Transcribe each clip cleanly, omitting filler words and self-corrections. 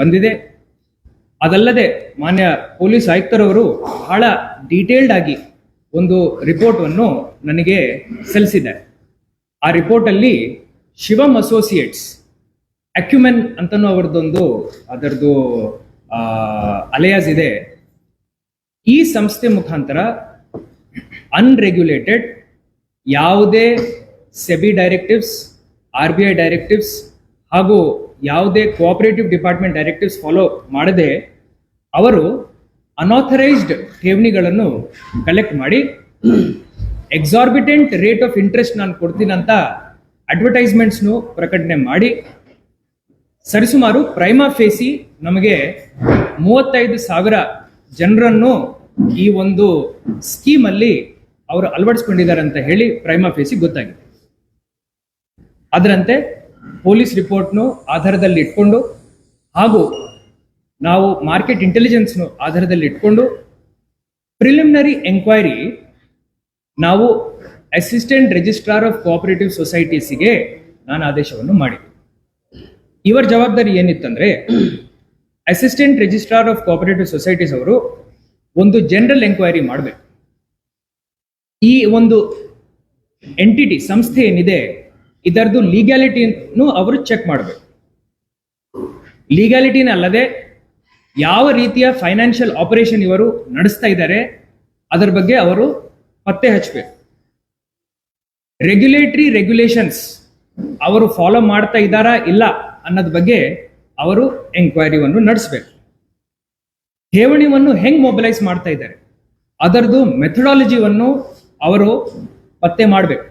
ಬಂದಿದೆ. ಅದಲ್ಲದೆ ಮಾನ್ಯ ಪೊಲೀಸ್ ಆಯುಕ್ತರವರು ಬಹಳ ಡೀಟೇಲ್ಡ್ ಆಗಿ ಒಂದು ರಿಪೋರ್ಟ್ ಅನ್ನು ನನಗೆ ಸಲ್ಲಿಸಿದ್ದಾರೆ. ಆ ರಿಪೋರ್ಟ್ ಅಲ್ಲಿ ಶಿವಮ್ ಅಸೋಸಿಯೇಟ್ಸ್ ಅಕ್ಯುಮೆನ್ ಅಂತನೂ ಅದರದ್ದು ಅಲಿಯಾಸ್ ಇದೆ. ಈ ಸಂಸ್ಥೆ ಮುಖಾಂತರ ಅನ್ರೆಗ್ಯುಲೇಟೆಡ್ ಯಾವುದೇ ಸೆಬಿ ಡೈರೆಕ್ಟಿವ್ಸ್, RBI ಡೈರೆಕ್ಟಿವ್ಸ್ ಹಾಗೂ ಯಾವುದೇ ಕೋಆಪರೇಟಿವ್ ಡಿಪಾರ್ಟ್ಮೆಂಟ್ ಡೈರೆಕ್ಟಿವ್ಸ್ ಫಾಲೋ ಮಾಡದೆ ಅವರು ಅನಾಥರೈಸ್ಡ್ ಠೇವಣಿಗಳನ್ನು ಕಲೆಕ್ಟ್ ಮಾಡಿ ಎಕ್ಸಾರ್ಬಿಟೆಂಟ್ ರೇಟ್ ಆಫ್ ಇಂಟ್ರೆಸ್ಟ್ ನಾನು ಕೊಡ್ತೀನಂತ ಅಡ್ವರ್ಟೈಸ್ಮೆಂಟ್ಸ್ನು ಪ್ರಕಟಣೆ ಮಾಡಿ ಸರಿಸುಮಾರು ಪ್ರೈಮಾ ಫೇಸಿ ನಮಗೆ 35,000 ಜನರನ್ನು ಈ ಒಂದು ಸ್ಕೀಮ್ ಅಲ್ಲಿ ಅವರು ಅಳವಡಿಸಿಕೊಂಡಿದ್ದಾರೆ ಅಂತ ಹೇಳಿ ಪ್ರೈಮಾ ಫೇಸಿ ಗೊತ್ತಾಗಿದೆ. ಅದರಂತೆ ಪೊಲೀಸ್ ರಿಪೋರ್ಟ್ನು ಆಧಾರದಲ್ಲಿ ಇಟ್ಕೊಂಡು ಹಾಗೂ ನಾವು ಮಾರ್ಕೆಟ್ ಇಂಟೆಲಿಜೆನ್ಸ್ನು ಆಧಾರದಲ್ಲಿ ಇಟ್ಕೊಂಡು ಪ್ರಿಲಿಮಿನರಿ ಎಂಕ್ವೈರಿ ನಾವು ಅಸಿಸ್ಟೆಂಟ್ ರಿಜಿಸ್ಟ್ರಾರ್ ಆಫ್ ಕೋಆಪರೇಟಿವ್ ಸೊಸೈಟೀಸ್ಗೆ ನಾನು ಆದೇಶವನ್ನು ಮಾಡಿದೆ. ಇವರ ಜವಾಬ್ದಾರಿ ಏನಿತ್ತಂದ್ರೆ assistant registrar of cooperative societies ಅವರು ಒಂದು ಜನರಲ್ ಎಂಕ್ವೈರಿ ಮಾಡಬೇಕು. ಈ ಒಂದು ಎಂಟಿಟಿ ಸಂಸ್ಥೆ ಏನಿದೆ ಇದರದ್ದು ಲೀಗ್ಯಾಲಿಟಿನೂ ಅವರು ಚೆಕ್ ಮಾಡಬೇಕು. ಲೀಗ್ಯಾಲಿಟಿನ ಅಲ್ಲದೆ ಯಾವ ರೀತಿಯ ಫೈನಾನ್ಷಿಯಲ್ ಆಪರೇಷನ್ ಇವರು ನಡೆಸ್ತಾ ಇದ್ದಾರೆ ಅದರ ಬಗ್ಗೆ ಅವರು ಪತ್ತೆ ಹಚ್ಚಬೇಕು. ರೆಗ್ಯುಲೇಷನ್ಸ್ ಅವರು ಫಾಲೋ ಮಾಡ್ತಾ ಇದ್ದಾರಾ ಇಲ್ಲ ಅನ್ನೋದ್ ಬಗ್ಗೆ ಅವರು ಎಂಕ್ವೈರಿವನ್ನು ನಡೆಸಬೇಕು. ಠೇವಣಿಯನ್ನು ಹೆಂಗ್ ಮೊಬಿಲೈಸ್ ಮಾಡ್ತಾ ಇದ್ದಾರೆ ಅದರದ್ದು ಮೆಥಡಾಲಜಿವನ್ನು ಅವರು ಪತ್ತೆ ಮಾಡಬೇಕು.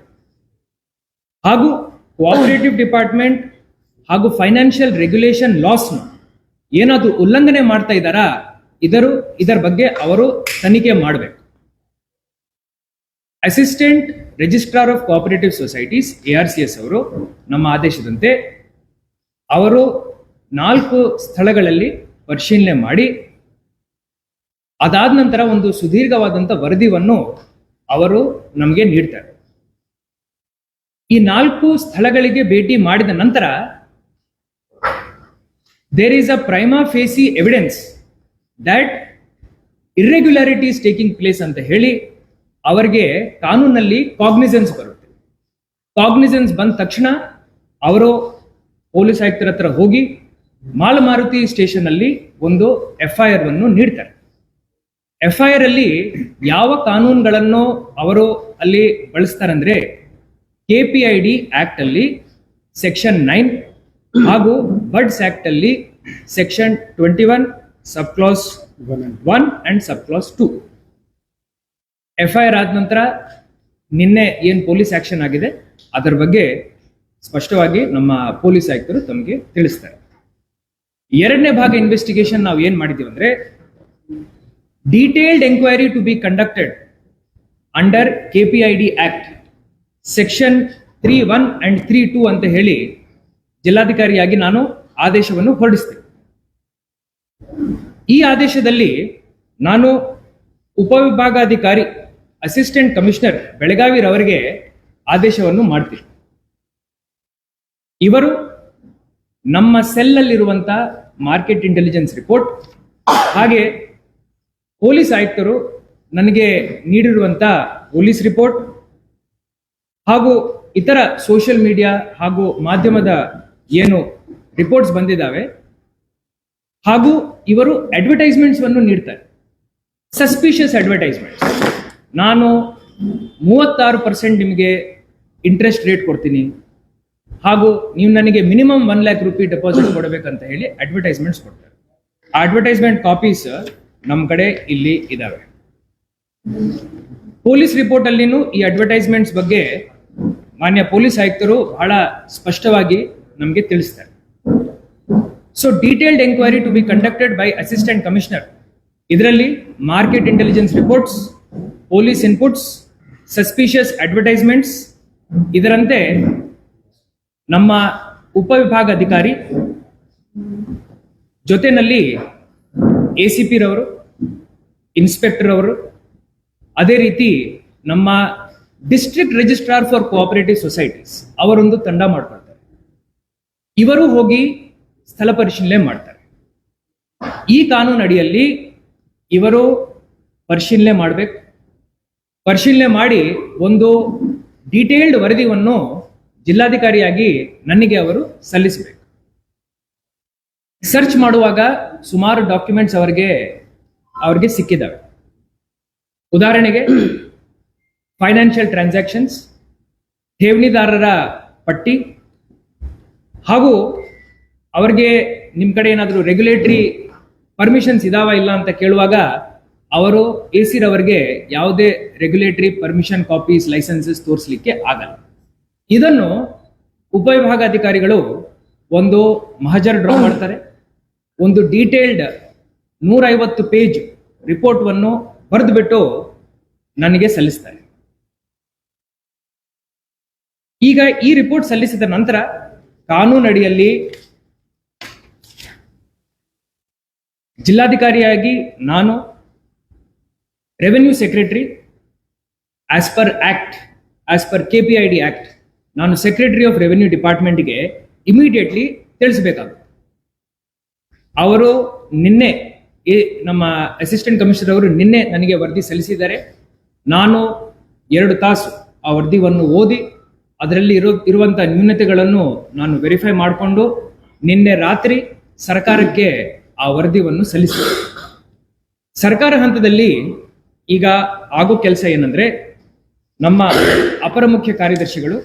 ಹಾಗೂ ಕೋಆಪರೇಟಿವ್ ಡಿಪಾರ್ಟ್ಮೆಂಟ್ ಹಾಗೂ ಫೈನಾನ್ಷಿಯಲ್ ರೆಗ್ಯುಲೇಷನ್ ಲಾಸ್ನ ಏನಾದ್ರು ಉಲ್ಲಂಘನೆ ಮಾಡ್ತಾ ಇದ್ದಾರಾ ಇದರ ಬಗ್ಗೆ ಅವರು ತನಿಖೆ ಮಾಡಬೇಕು. Assistant registrar of cooperative societies ARCS ಅವರು ನಮ್ಮ ಆದೇಶದಂತೆ ಅವರು 4 ಸ್ಥಳಗಳಲ್ಲಿ ಪರಿಶೀಲನೆ ಮಾಡಿ ಅದಾದ ನಂತರ ಒಂದು ಸುದೀರ್ಘವಾದಂಥ ವರದಿಯನ್ನು ಅವರು ನಮಗೆ ನೀಡ್ತಾರೆ. ಈ 4 ಸ್ಥಳಗಳಿಗೆ ಭೇಟಿ ಮಾಡಿದ ನಂತರ there is a prima facie evidence that irregularities taking place ಅಂತ ಹೇಳಿ ಅವರಿಗೆ ಕಾನೂನಲ್ಲಿ ಕಾಗ್ನಿಸೆನ್ಸ್ ಬರುತ್ತೆ. ಕಾಗ್ನಿಸೆನ್ಸ್ ಬಂದ ತಕ್ಷಣ ಅವರು ಪೊಲೀಸ್ ಆಯುಕ್ತರ ಹತ್ರ ಹೋಗಿ ಮಾಲಮಾರುತಿ ಸ್ಟೇಷನ್ ಅಲ್ಲಿ ಒಂದು FIR ಅನ್ನು ನೀಡ್ತಾರೆ. FIR ಅಲ್ಲಿ ಯಾವ ಕಾನೂನುಗಳನ್ನು ಅವರು ಅಲ್ಲಿ ಬಳಸ್ತಾರಂದ್ರೆ KPID ಆಕ್ಟ್ ಅಲ್ಲಿ ಸೆಕ್ಷನ್ 9 ಹಾಗೂ ಬಡ್ಸ್ ಆಕ್ಟ್ ಅಲ್ಲಿ section 21 sub class 1 and sub class 2. FIR ಆದ ನಂತರ ನಿನ್ನೆ ಏನ್ ಪೊಲೀಸ್ ಆಕ್ಷನ್ ಆಗಿದೆ ಅದರ ಬಗ್ಗೆ ಸ್ಪಷ್ಟವಾಗಿ ನಮ್ಮ ಪೊಲೀಸ್ ಆಯುಕ್ತರು ತಮಗೆ ತಿಳಿಸ್ತಾರೆ. 2ನೇ ಭಾಗ ಇನ್ವೆಸ್ಟಿಗೇಷನ್ ನಾವು ಏನ್ ಮಾಡಿದೀವಿ ಅಂದ್ರೆ detailed enquiry to be conducted under KPID act section 3(1) and 3(2) ಅಂತ ಹೇಳಿ ಜಿಲ್ಲಾಧಿಕಾರಿಯಾಗಿ ನಾನು ಆದೇಶವನ್ನು ಹೊರಡಿಸ್ತೇನೆ. ಈ ಆದೇಶದಲ್ಲಿ ನಾನು ಉಪವಿಭಾಗಾಧಿಕಾರಿ ಅಸಿಸ್ಟೆಂಟ್ ಕಮಿಷನರ್ ಬೆಳಗಾವಿ ರವರಿಗೆ ಆದೇಶವನ್ನು ಮಾಡ್ತೀನಿ. ಇವರು ನಮ್ಮ ಸೆಲ್ ಅಲ್ಲಿರುವಂತ ಮಾರ್ಕೆಟ್ ಇಂಟೆಲಿಜೆನ್ಸ್ ರಿಪೋರ್ಟ್ ಹಾಗೆ ಪೊಲೀಸ್ ಆಯುಕ್ತರು ನನಗೆ ನೀಡಿರುವಂತ ಪೊಲೀಸ್ ರಿಪೋರ್ಟ್ ಹಾಗೂ ಇತರ ಸೋಷಿಯಲ್ ಮೀಡಿಯಾ ಹಾಗೂ ಮಾಧ್ಯಮದ ಏನು ರಿಪೋರ್ಟ್ಸ್ ಬಂದಿದ್ದಾವೆ ಹಾಗೂ ಇವರು ಅಡ್ವರ್ಟೈಸ್ಮೆಂಟ್ಸ್ ಅನ್ನು ನೀಡ್ತಾರೆ. Suspicious advertisements. ನಾನು 36% ನಿಮಗೆ ಇಂಟ್ರೆಸ್ಟ್ ರೇಟ್ ಕೊಡ್ತೀನಿ ಹಾಗೂ ನೀವು ನನಗೆ ಮಿನಿಮಮ್ 1 lakh ರೂಪಾಯಿ ಡೆಪಾಸಿಟ್ ಕೊಡಬೇಕಂತ ಹೇಳಿ ಅಡ್ವರ್ಟೈಸ್ಮೆಂಟ್ಸ್ ಕೊಡ್ತಾರೆ. ಆ ಅಡ್ವರ್ಟೈಸ್ಮೆಂಟ್ ಕಾಪೀಸ್ ನಮ್ಮ ಕಡೆ ಇಲ್ಲಿ ಇದಾವೆ. ಪೊಲೀಸ್ ರಿಪೋರ್ಟ್ ಅಲ್ಲಿನೂ ಈ ಅಡ್ವರ್ಟೈಸ್ಮೆಂಟ್ಸ್ ಬಗ್ಗೆ ಮಾನ್ಯ ಪೊಲೀಸ್ ಆಯುಕ್ತರು ಬಹಳ ಸ್ಪಷ್ಟವಾಗಿ ನಮಗೆ ತಿಳಿಸ್ತಾರೆ. So detailed enquiry to be conducted by assistant commissioner. ಇದರಲ್ಲಿ market intelligence reports, police inputs, suspicious advertisements, ಇದರಂತೆ ನಮ್ಮ ಉಪವಿಭಾಗಾಧಿಕಾರಿ ಜೊತೆನಲ್ಲಿ ACP ರವರು, ಇನ್ಸ್ಪೆಕ್ಟರ್ ಅವರು, ಅದೇ ರೀತಿ ನಮ್ಮ district registrar for cooperative societies ಅವರೊಂದು ತಂಡ ಮಾಡ್ಕೊಳ್ತಾರೆ. ಇವರು ಹೋಗಿ ಸ್ಥಳ ಪರಿಶೀಲನೆ ಮಾಡ್ತಾರೆ. ಈ ಕಾನೂನು ಅಡಿಯಲ್ಲಿ ಇವರು ಪರಿಶೀಲನೆ ಮಾಡಬೇಕು. ಪರಿಶೀಲನೆ ಮಾಡಿ ಒಂದು ಡೀಟೇಲ್ಡ್ ವರದಿಯನ್ನು ಜಿಲ್ಲಾಧಿಕಾರಿಯಾಗಿ ನನಗೆ ಅವರು ಸಲ್ಲಿಸಬೇಕು. ಸರ್ಚ್ ಮಾಡುವಾಗ ಸುಮಾರು ಡಾಕ್ಯುಮೆಂಟ್ಸ್ ಅವರಿಗೆ ಸಿಕ್ಕಿದ್ದಾವೆ. ಉದಾಹರಣೆಗೆ ಫೈನಾನ್ಷಿಯಲ್ ಟ್ರಾನ್ಸಾಕ್ಷನ್ಸ್, ಠೇವಣಿದಾರರ ಪಟ್ಟಿ, ಹಾಗೂ ಅವ್ರಿಗೆ ನಿಮ್ಮ ಕಡೆ ಏನಾದರೂ ರೆಗ್ಯುಲೇಟರಿ ಪರ್ಮಿಷನ್ಸ್ ಇದಾವ ಇಲ್ಲ ಅಂತ ಕೇಳುವಾಗ ಅವರು AC ರವರಿಗೆ ಯಾವುದೇ ರೆಗ್ಯುಲೇಟರಿ ಪರ್ಮಿಷನ್ ಕಾಪೀಸ್, ಲೈಸೆನ್ಸಸ್ ತೋರಿಸಲಿಕ್ಕೆ ಆಗಲ್ಲ. ಇದನ್ನು ಉಪವಿಭಾಗಾಧಿಕಾರಿಗಳು ಒಂದು ಮಹಜರ್ ಡ್ರಾ ಮಾಡ್ತಾರೆ. ಒಂದು ಡೀಟೇಲ್ಡ್ 150 ಪೇಜ್ ರಿಪೋರ್ಟ್ವನ್ನು ಬರೆದುಬಿಟ್ಟು ನನಗೆ ಸಲ್ಲಿಸ್ತಾರೆ. ಈಗ ಈ ರಿಪೋರ್ಟ್ ಸಲ್ಲಿಸಿದ ನಂತರ ಕಾನೂನಡಿಯಲ್ಲಿ ಜಿಲ್ಲಾಧಿಕಾರಿಯಾಗಿ ನಾನು revenue secretary as per KPID act ನಾನು ಸೆಕ್ರೆಟರಿ ಆಫ್ ರೆವೆನ್ಯೂ ಡಿಪಾರ್ಟ್ಮೆಂಟ್ಗೆ ಇಮಿಡಿಯೇಟ್ಲಿ ತಿಳಿಸಬೇಕಾಗುತ್ತೆ. ಅವರು ನಿನ್ನೆ ನಮ್ಮ ಅಸಿಸ್ಟೆಂಟ್ ಕಮಿಷನರ್ ಅವರು ನಿನ್ನೆ ನನಗೆ ವರದಿ ಸಲ್ಲಿಸಿದ್ದಾರೆ. ನಾನು 2 ತಾಸು ಆ ವರದಿಯನ್ನು ಓದಿ ಅದರಲ್ಲಿ ಇರುವಂತಹ ನ್ಯೂನತೆಗಳನ್ನು ನಾನು ವೆರಿಫೈ ಮಾಡಿಕೊಂಡು ನಿನ್ನೆ ರಾತ್ರಿ ಸರ್ಕಾರಕ್ಕೆ ಆ ವರದಿಯನ್ನು ಸಲ್ಲಿಸಿದೆ. ಸರ್ಕಾರ ಹಂತದಲ್ಲಿ ಈಗ ಆಗೋ ಕೆಲಸ ಏನಂದ್ರೆ, ನಮ್ಮ ಅಪರ ಮುಖ್ಯ ಕಾರ್ಯದರ್ಶಿಗಳು,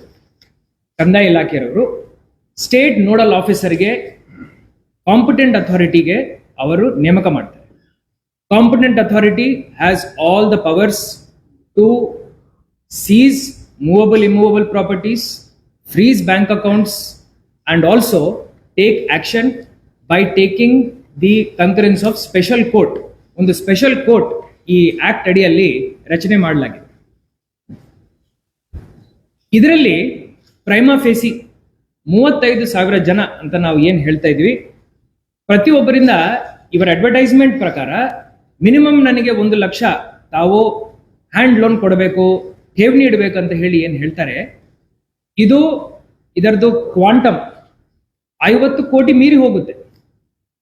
ಕಂದಾಯ ಇಲಾಖೆಯವರು ಸ್ಟೇಟ್ ನೋಡಲ್ ಆಫೀಸರ್ಗೆ ಕಾಂಪಿಟೆಂಟ್ ಅಥಾರಿಟಿಗೆ ಅವರು ನೇಮಕ ಮಾಡ್ತಾರೆ. Competent authority has all the powers to seize movable immovable properties, freeze bank accounts, and also take action by taking the concurrence of special court. ಒಂದು ಸ್ಪೆಷಲ್ ಕೋರ್ಟ್ ಈ ಆಕ್ಟ್ ಅಡಿಯಲ್ಲಿ ರಚನೆ ಮಾಡಲಾಗಿದೆ. ಇದರಲ್ಲಿ ಪ್ರೈಮಾ ಫೇಸಿ 35,000 ಜನ ಅಂತ ನಾವು ಏನು ಹೇಳ್ತಾ ಇದ್ವಿ, ಪ್ರತಿಯೊಬ್ಬರಿಂದ ಇವರ ಅಡ್ವರ್ಟೈಸ್ಮೆಂಟ್ ಪ್ರಕಾರ ಮಿನಿಮಮ್ ನನಗೆ 1 ಲಕ್ಷ ತಾವು ಹ್ಯಾಂಡ್ ಲೋನ್ ಕೊಡಬೇಕು, ಠೇವಣಿ ಇಡಬೇಕಂತ ಹೇಳಿ ಏನು ಹೇಳ್ತಾರೆ, ಇದರದ್ದು ಕ್ವಾಂಟಮ್ 50 ಕೋಟಿ ಮೀರಿ ಹೋಗುತ್ತೆ.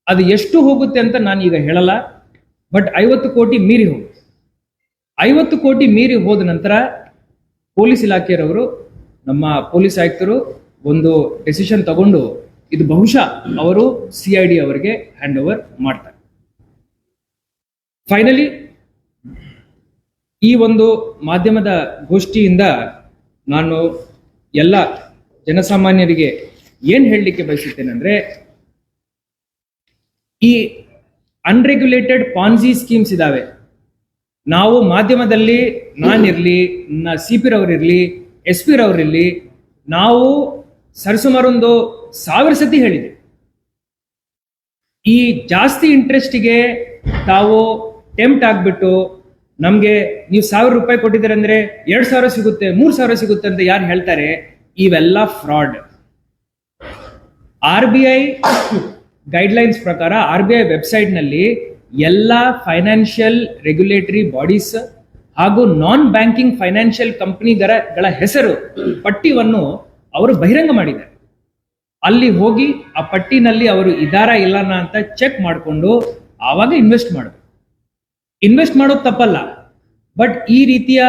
ಅದು ಎಷ್ಟು ಹೋಗುತ್ತೆ ಅಂತ ನಾನು ಈಗ ಹೇಳಲ್ಲ, ಬಟ್ 50 ಕೋಟಿ ಮೀರಿ ಹೋಗುತ್ತೆ. 50 ಕೋಟಿ ಮೀರಿ ಹೋದ ನಂತರ ಪೊಲೀಸ್ ಇಲಾಖೆಯವರು, ನಮ್ಮ ಪೊಲೀಸ್ ಆಯುಕ್ತರು ಒಂದು ಡೆಸಿಷನ್ ತಗೊಂಡು ಇದು ಬಹುಶಃ ಅವರು CID ಅವರಿಗೆ ಹ್ಯಾಂಡ್ ಓವರ್ ಮಾಡ್ತಾರೆ. ಫೈನಲಿ ಈ ಒಂದು ಮಾಧ್ಯಮದ ಗೋಷ್ಠಿಯಿಂದ ನಾನು ಎಲ್ಲ ಜನಸಾಮಾನ್ಯರಿಗೆ ಏನು ಹೇಳಲಿಕ್ಕೆ ಬಯಸುತ್ತೇನೆಂದ್ರೆ, ಈ ಅನ್ರೆಗ್ಯುಲೇಟೆಡ್ ಪಾನ್ಜಿ ಸ್ಕೀಮ್ಸ್ ಇದಾವೆ. ನಾವು ಮಾಧ್ಯಮದಲ್ಲಿ ನಾನಿರಲಿ, CP ರವರಿರಲಿ, SP ರವರಿರಲಿ, ನಾವು ಸರಿಸುಮಾರೊಂದು 1000 ಸತಿ ಹೇಳಿದೆ, ಈ ಜಾಸ್ತಿ ಇಂಟ್ರೆಸ್ಟಿಗೆ ತಾವು ಟೆಂಪ್ಟ್ ಆಗ್ಬಿಟ್ಟು ನಮ್ಗೆ ನೀವು 1000 ರೂಪಾಯಿ ಕೊಟ್ಟಿದ್ದಾರೆ ಅಂದ್ರೆ 2000 ಸಿಗುತ್ತೆ, 3000 ಸಿಗುತ್ತೆ ಅಂತ ಯಾರು ಹೇಳ್ತಾರೆ, ಇವೆಲ್ಲ ಫ್ರಾಡ್. RBI ಗೈಡ್ಲೈನ್ಸ್ ಪ್ರಕಾರ RBI ವೆಬ್ಸೈಟ್ ನಲ್ಲಿ ಎಲ್ಲ ಫೈನಾನ್ಷಿಯಲ್ ರೆಗ್ಯುಲೇಟರಿ ಬಾಡೀಸ್ ಹಾಗೂ ನಾನ್ ಬ್ಯಾಂಕಿಂಗ್ ಫೈನಾನ್ಷಿಯಲ್ ಕಂಪನಿಗಳ ಹೆಸರು ಪಟ್ಟಿಯನ್ನು ಅವರು ಬಹಿರಂಗ ಮಾಡಿದ್ದಾರೆ. ಅಲ್ಲಿ ಹೋಗಿ ಆ ಪಟ್ಟಿನಲ್ಲಿ ಅವರು ಇದಾರಾ ಇಲ್ಲನಾ ಅಂತ ಚೆಕ್ ಮಾಡಿಕೊಂಡು ಆವಾಗ ಇನ್ವೆಸ್ಟ್ ಮಾಡಬೇಕು. ಇನ್ವೆಸ್ಟ್ ಮಾಡೋದು ತಪ್ಪಲ್ಲ, ಬಟ್ ಈ ರೀತಿಯ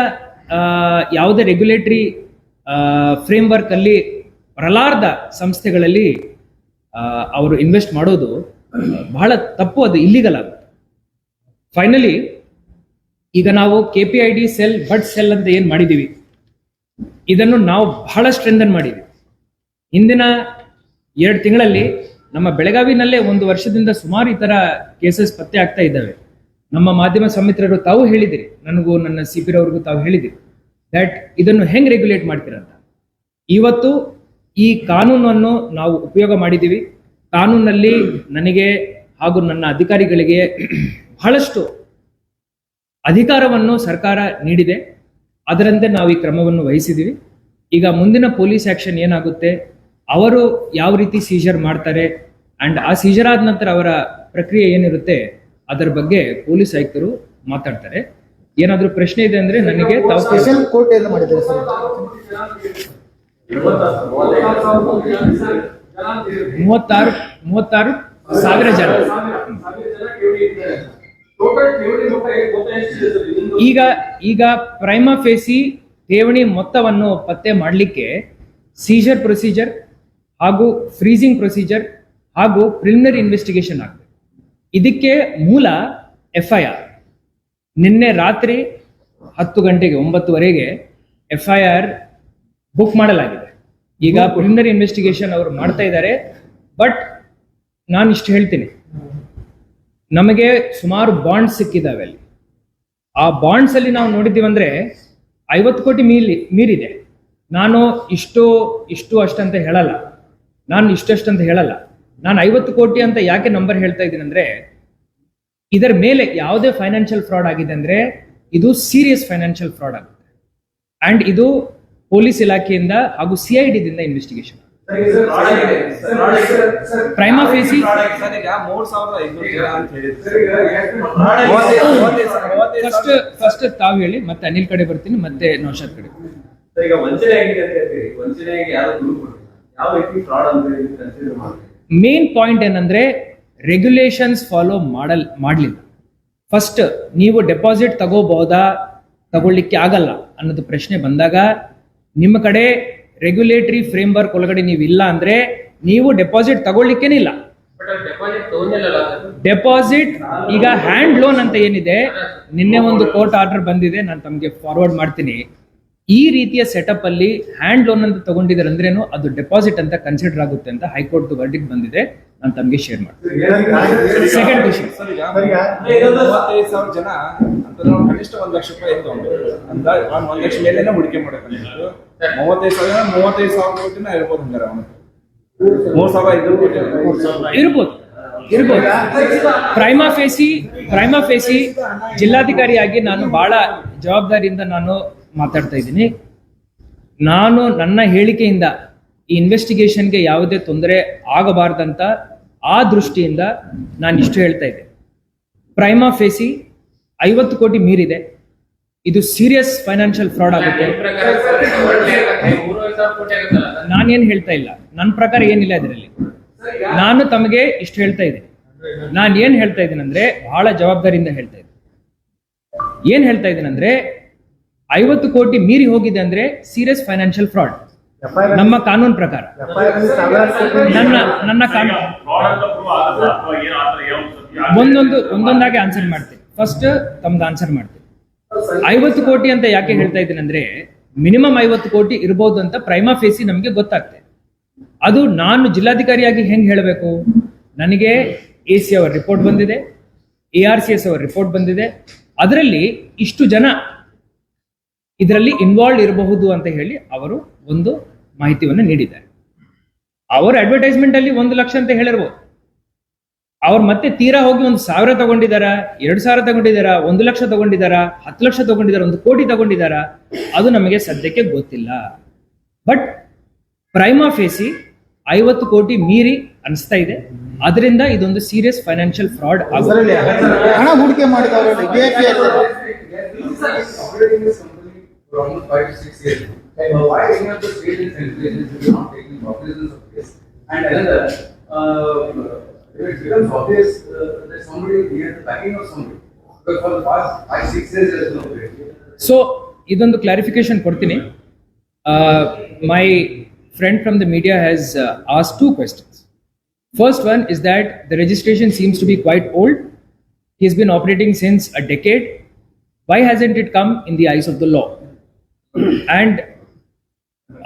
ಯಾವುದೇ ರೆಗ್ಯುಲೇಟರಿ ಫ್ರೇಮ್ವರ್ಕ್ ಅಲ್ಲಿ ಬರಲಾರ್ದ ಸಂಸ್ಥೆಗಳಲ್ಲಿ ಅವರು ಇನ್ವೆಸ್ಟ್ ಮಾಡೋದು ಬಹಳ ತಪ್ಪು, ಅದು ಇಲ್ಲಿಗಲ್ ಆಗುತ್ತೆ. ಫೈನಲಿ ಈಗ ನಾವು KPID ಸೆಲ್, ಬಡ್ ಸೆಲ್ ಅಂತ ಏನು ಮಾಡಿದ್ದೀವಿ, ಇದನ್ನು ನಾವು ಬಹಳ ಸ್ಟ್ರೆಂಥನ್ ಮಾಡಿದ್ದೀವಿ. ಹಿಂದಿನ 2 ತಿಂಗಳಲ್ಲಿ ನಮ್ಮ ಬೆಳಗಾವಿನಲ್ಲೇ 1 ವರ್ಷದಿಂದ ಸುಮಾರು ಈ ತರ ಕೇಸಸ್ ಪತ್ತೆ ಆಗ್ತಾ ಇದ್ದಾವೆ. ನಮ್ಮ ಮಾಧ್ಯಮ ಸಮಿತ್ರರು ತಾವು ಹೇಳಿದಿರಿ, ನನಗೂ ನನ್ನ CP ರವರಿಗೂ ತಾವು ಹೇಳಿದಿರಿ ದಟ್ ಇದನ್ನು ಹೆಂಗ್ ರೆಗ್ಯುಲೇಟ್ ಮಾಡ್ತೀರಂತ. ಇವತ್ತು ಈ ಕಾನೂನನ್ನು ನಾವು ಉಪಯೋಗ ಮಾಡಿದ್ದೀವಿ. ಕಾನೂನಲ್ಲಿ ನನಗೆ ಹಾಗೂ ನನ್ನ ಅಧಿಕಾರಿಗಳಿಗೆ ಬಹಳಷ್ಟು ಅಧಿಕಾರವನ್ನು ಸರ್ಕಾರ ನೀಡಿದೆ. ಅದರಂತೆ ನಾವು ಈ ಕ್ರಮವನ್ನು ವಹಿಸಿದ್ದೀವಿ. ಈಗ ಮುಂದಿನ ಪೊಲೀಸ್ ಆಕ್ಷನ್ ಏನಾಗುತ್ತೆ, ಅವರು ಯಾವ ರೀತಿ ಸೀಜರ್ ಮಾಡ್ತಾರೆ ಅಂಡ್ ಆ ಸೀಜರ್ ಆದ ನಂತರ ಅವರ ಪ್ರಕ್ರಿಯೆ ಏನಿರುತ್ತೆ ಅದರ ಬಗ್ಗೆ ಪೊಲೀಸ್ ಆಯುಕ್ತರು ಮಾತಾಡ್ತಾರೆ. ಏನಾದ್ರೂ ಪ್ರಶ್ನೆ ಇದೆ ಅಂದ್ರೆ ನನಗೆ ತಾವು ಸ್ಪೆಷಲ್ ಕೋರ್ಟ್ ಏನು ಮಾಡಿದ್ದಾರೆ ಸರ್? 36 1000 ಜನ. ಈಗ ಪ್ರೈಮಾ ಫೇಸಿ ಠೇವಣಿ ಮೊತ್ತವನ್ನು ಪತ್ತೆ ಮಾಡಲಿಕ್ಕೆ ಸೀಜರ್ ಪ್ರೊಸೀಜರ್ ಹಾಗೂ ಫ್ರೀಸಿಂಗ್ ಪ್ರೊಸೀಜರ್ ಹಾಗೂ ಪ್ರಿಲಿಮಿನರಿ ಇನ್ವೆಸ್ಟಿಗೇಷನ್ ಆಗಬೇಕು. ಇದಕ್ಕೆ ಮೂಲ FIR. ನಿನ್ನೆ ರಾತ್ರಿ 10 ಗಂಟೆಗೆ 9:30 FIR ಬುಕ್ ಮಾಡಲಾಗಿದೆ. ಈಗ ಪ್ರಿಲಿಮಿನರಿ ಇನ್ವೆಸ್ಟಿಗೇಷನ್ ಅವರು ಮಾಡ್ತಾ ಇದ್ದಾರೆ. ಬಟ್ ನಾನು ಇಷ್ಟು ಹೇಳ್ತೀನಿ, ನಮಗೆ ಸುಮಾರು ಬಾಂಡ್ಸ್ ಸಿಕ್ಕಿದಾವೆ ಅಲ್ಲಿ. ಆ ಬಾಂಡ್ಸ್ ಅಲ್ಲಿ ನಾವು ನೋಡಿದ್ದೀವಂದ್ರೆ 50 ಕೋಟಿ ಮೀರಿದೆ. ನಾನು ಇಷ್ಟು ಅಷ್ಟಂತ ಹೇಳಲ್ಲ, ನಾನು ಇಷ್ಟಂತ ಹೇಳಲ್ಲ. ನಾನು 50 ಕೋಟಿ ಅಂತ ಯಾಕೆ ನಂಬರ್ ಹೇಳ್ತಾ ಇದ್ದೀನಿ ಅಂದ್ರೆ, ಇದರ ಮೇಲೆ ಯಾವುದೇ ಫೈನಾನ್ಷಿಯಲ್ ಫ್ರಾಡ್ ಆಗಿದೆ ಅಂದ್ರೆ ಇದು ಸೀರಿಯಸ್ ಫೈನಾನ್ಷಿಯಲ್ ಫ್ರಾಡ್ ಆಗುತ್ತೆ. ಅಂಡ್ ಇದು ಪೊಲೀಸ್ ಇಲಾಖೆಯಿಂದ ಹಾಗೂ CID ದಿಂದ ಇನ್ವೆಸ್ಟಿಗೇಷನ್. ಪ್ರೈಮಾ ಫೇಸಿ ಫಸ್ಟ್ ತಾವು ಹೇಳಿ, ಮತ್ತೆ ಅನಿಲ್ ಕಡೆ ಬರ್ತೀನಿ, ಮತ್ತೆ ನೌಶಾದ್ ಕಡೆ. ಈಗ ವಂಚನೆ ಆಗಿದೆ ಅಂತ ಹೇಳ್ತೀರಿ, ವಂಚನೆಗೆ ಯಾರು ದೂರು ಕೊಡ್ತಾರೆ, ಯಾವ ರೀತಿ ಫ್ರಾಡ್ ಅಂತ ಕನ್ಸಿಡರ್ ಮಾಡ್ತೀವಿ? ಮೇನ್ ಪಾಯಿಂಟ್ ಏನಂದ್ರೆ ರೆಗ್ಯುಲೇಷನ್ಸ್ ಫಾಲೋ ಮಾಡಲಿಲ್ಲ. ಫಸ್ಟ್ ನೀವು ಡೆಪಾಸಿಟ್ ತಗೊಳ್ಳಿಕ್ಕೆ ಆಗಲ್ಲ ಅನ್ನೋದು ಪ್ರಶ್ನೆ ಬಂದಾಗ, ನಿಮ್ಮ ಕಡೆ ರೆಗ್ಯುಲೇಟರಿ ಫ್ರೇಮ್ ವರ್ಕ್ ಒಳಗಡೆ ನೀವು ಇಲ್ಲ ಅಂದ್ರೆ ನೀವು ಡೆಪಾಸಿಟ್ ತಗೊಳ್ಳಿಕ್ಕೇನೆ ಇಲ್ಲ. ಡೆಪಾಸಿಟ್ ಈಗ ಹ್ಯಾಂಡ್ ಲೋನ್ ಅಂತ ಏನಿದೆ, ನಿನ್ನೆ ಒಂದು ಕೋರ್ಟ್ ಆರ್ಡರ್ ಬಂದಿದೆ, ನಾನು ತಮಗೆ ಫಾರ್ವರ್ಡ್ ಮಾಡ್ತೀನಿ. ಈ ರೀತಿಯ ಸೆಟಪ್ ಅಲ್ಲಿ ಹ್ಯಾಂಡ್ ಲೋನ್ ಅಂತ ತಗೊಂಡಿದ್ದಾರೆ ಅಂದ್ರೇನು ಅದು ಡೆಪಾಸಿಟ್ ಅಂತ ಕನ್ಸಿಡರ್ ಆಗುತ್ತೆ ಅಂತ ಹೈಕೋರ್ಟ್ ವರ್ಡಿಕ್ಟ್ ಬಂದಿದೆ. ನಾನು ತಮಗೆ ಶೇರ್ ಮಾಡ್ತೀನಿ. ಸೆಕೆಂಡ್ ಕ್ವೆಶ್ಚನ್, 35,000 ಜನ ಅಂತಂದ್ರೆ ಕನಿಷ್ಠ 1 ಲಕ್ಷ ರೂಪಾಯಿ ಅಂತ 1 ಲಕ್ಷ ಮೇಲೆನೆ ಹೂಡಿಕೆ ಮಾಡಬೇಕು. 35,000 ಕೋಟಿನ ಇರ್ಬೋದು ಹಂಗಾರೆ ಅವನು 3,500 ಕೋಟಿ ಇರ್ಬೋದು. ಪ್ರೈಮಾ ಫೇಸಿ ಜಿಲ್ಲಾಧಿಕಾರಿಯಾಗಿ ನಾನು ಬಹಳ ಜವಾಬ್ದಾರಿಯಿಂದ ನಾನು ಮಾತಾಡ್ತಾ ಇದ್ದೀನಿ. ನಾನು ನನ್ನ ಹೇಳಿಕೆಯಿಂದ ಈ ಇನ್ವೆಸ್ಟಿಗೇಷನ್ಗೆ ಯಾವುದೇ ತೊಂದರೆ ಆಗಬಾರ್ದಂತ ಆ ದೃಷ್ಟಿಯಿಂದ ನಾನು ಇಷ್ಟು ಹೇಳ್ತಾ ಇದ್ದೆ. ಪ್ರೈಮಾ ಫೇಸಿ 50 ಕೋಟಿ ಮೀರಿದೆ. ಇದು ಸೀರಿಯಸ್ ಫೈನಾನ್ಷಿಯಲ್ ಫ್ರಾಡ್ ಆಗುತ್ತೆ. ನಾನೇನು ಹೇಳ್ತಾ ಇಲ್ಲ, ನನ್ನ ಪ್ರಕಾರ ಏನಿಲ್ಲ ಇದರಲ್ಲಿ. ನಾನು ತಮಗೆ ಇಷ್ಟು ಹೇಳ್ತಾ ಇದ್ದೀನಿ. ನಾನು ಏನ್ ಹೇಳ್ತಾ ಇದ್ದೀನಿ ಅಂದ್ರೆ ಬಹಳ ಜವಾಬ್ದಾರಿಯಿಂದ ಹೇಳ್ತಾ ಇದ್ದೀನಿ. ಏನ್ ಹೇಳ್ತಾ ಇದ್ದೀನಿ ಅಂದ್ರೆ 50 ಕೋಟಿ ಮೀರಿ ಹೋಗಿದೆ ಅಂದ್ರೆ ಸೀರಿಯಸ್ ಫೈನಾನ್ಷಿಯಲ್ ಫ್ರಾಡ್ ನಮ್ಮ ಕಾನೂನು ಪ್ರಕಾರ. ನನ್ನ ಕಾನೂನು ಒಂದೊಂದಾಗಿ ಆನ್ಸರ್ ಮಾಡ್ತೀನಿ. ಫಸ್ಟ್ ತಮ್ದು ಆನ್ಸರ್ ಮಾಡ್ತೀನಿ. 50 ಕೋಟಿ ಅಂತ ಯಾಕೆ ಹೇಳ್ತಾ ಇದ್ದೀನಿ ಅಂದ್ರೆ, ಮಿನಿಮಮ್ 50 ಕೋಟಿ ಇರ್ಬೋದು ಅಂತ ಪ್ರೈಮಾ ಫೇಸಿ ನಮಗೆ ಗೊತ್ತಾಗ್ತದೆ. ಅದು ನಾನು ಜಿಲ್ಲಾಧಿಕಾರಿಯಾಗಿ ಹೆಂಗ್ ಹೇಳಬೇಕು? ನನಗೆ AC ಅವರ ರಿಪೋರ್ಟ್ ಬಂದಿದೆ, ARCS ಅವರ ರಿಪೋರ್ಟ್ ಬಂದಿದೆ. ಅದರಲ್ಲಿ ಇಷ್ಟು ಜನ ಇದರಲ್ಲಿ ಇನ್ವಾಲ್ವ್ ಇರಬಹುದು ಅಂತ ಹೇಳಿ ಅವರು ಒಂದು ಮಾಹಿತಿಯನ್ನು ನೀಡಿದ್ದಾರೆ. ಅವರ ಅಡ್ವರ್ಟೈಸ್ಮೆಂಟ್ ಅಲ್ಲಿ 1 ಲಕ್ಷ ಅಂತ ಹೇಳಿರ್ಬೋದು. ಅವ್ರು ಮತ್ತೆ ತೀರಾ ಹೋಗಿ 1,000 ತಗೊಂಡಿದಾರ, 2,000 ತಗೊಂಡಿದಾರ, 1 ಲಕ್ಷ ತಗೊಂಡಿದಾರ, 10 ಲಕ್ಷ ತಗೊಂಡಿದಾರ, 1 ಕೋಟಿ ತಗೊಂಡಿದಾರ, ಅದು ನಮಗೆ ಸದ್ಯಕ್ಕೆ ಗೊತ್ತಿಲ್ಲ. ಬಟ್ ಪ್ರೈಮಾ ಫೇಸಿ 50 ಕೋಟಿ ಮೀರಿ ಅನಿಸ್ತಾ ಇದೆ. ಅದರಿಂದ ಇದೊಂದು ಸೀರಿಯಸ್ ಫೈನಾನ್ಷಿಯಲ್ ಫ್ರಾಡ್ ಆಗುತ್ತೆ. ಹಣ ಹೂಡಿಕೆ ಮಾಡಿದವರು for almost 5 to 6 years. Why any of the state and central agencies are not taking cognizance of this? And another, it becomes obvious that somebody is the backing of somebody. Because for the past 5-6 years, there is no way. So, ಇದೊಂದು clarification ಕೊಡ್ತೀನಿ. My friend from the media has asked 2 questions. First one is that the registration seems to be quite old. He's been operating since a decade. Why hasn't it come in the eyes of the law? And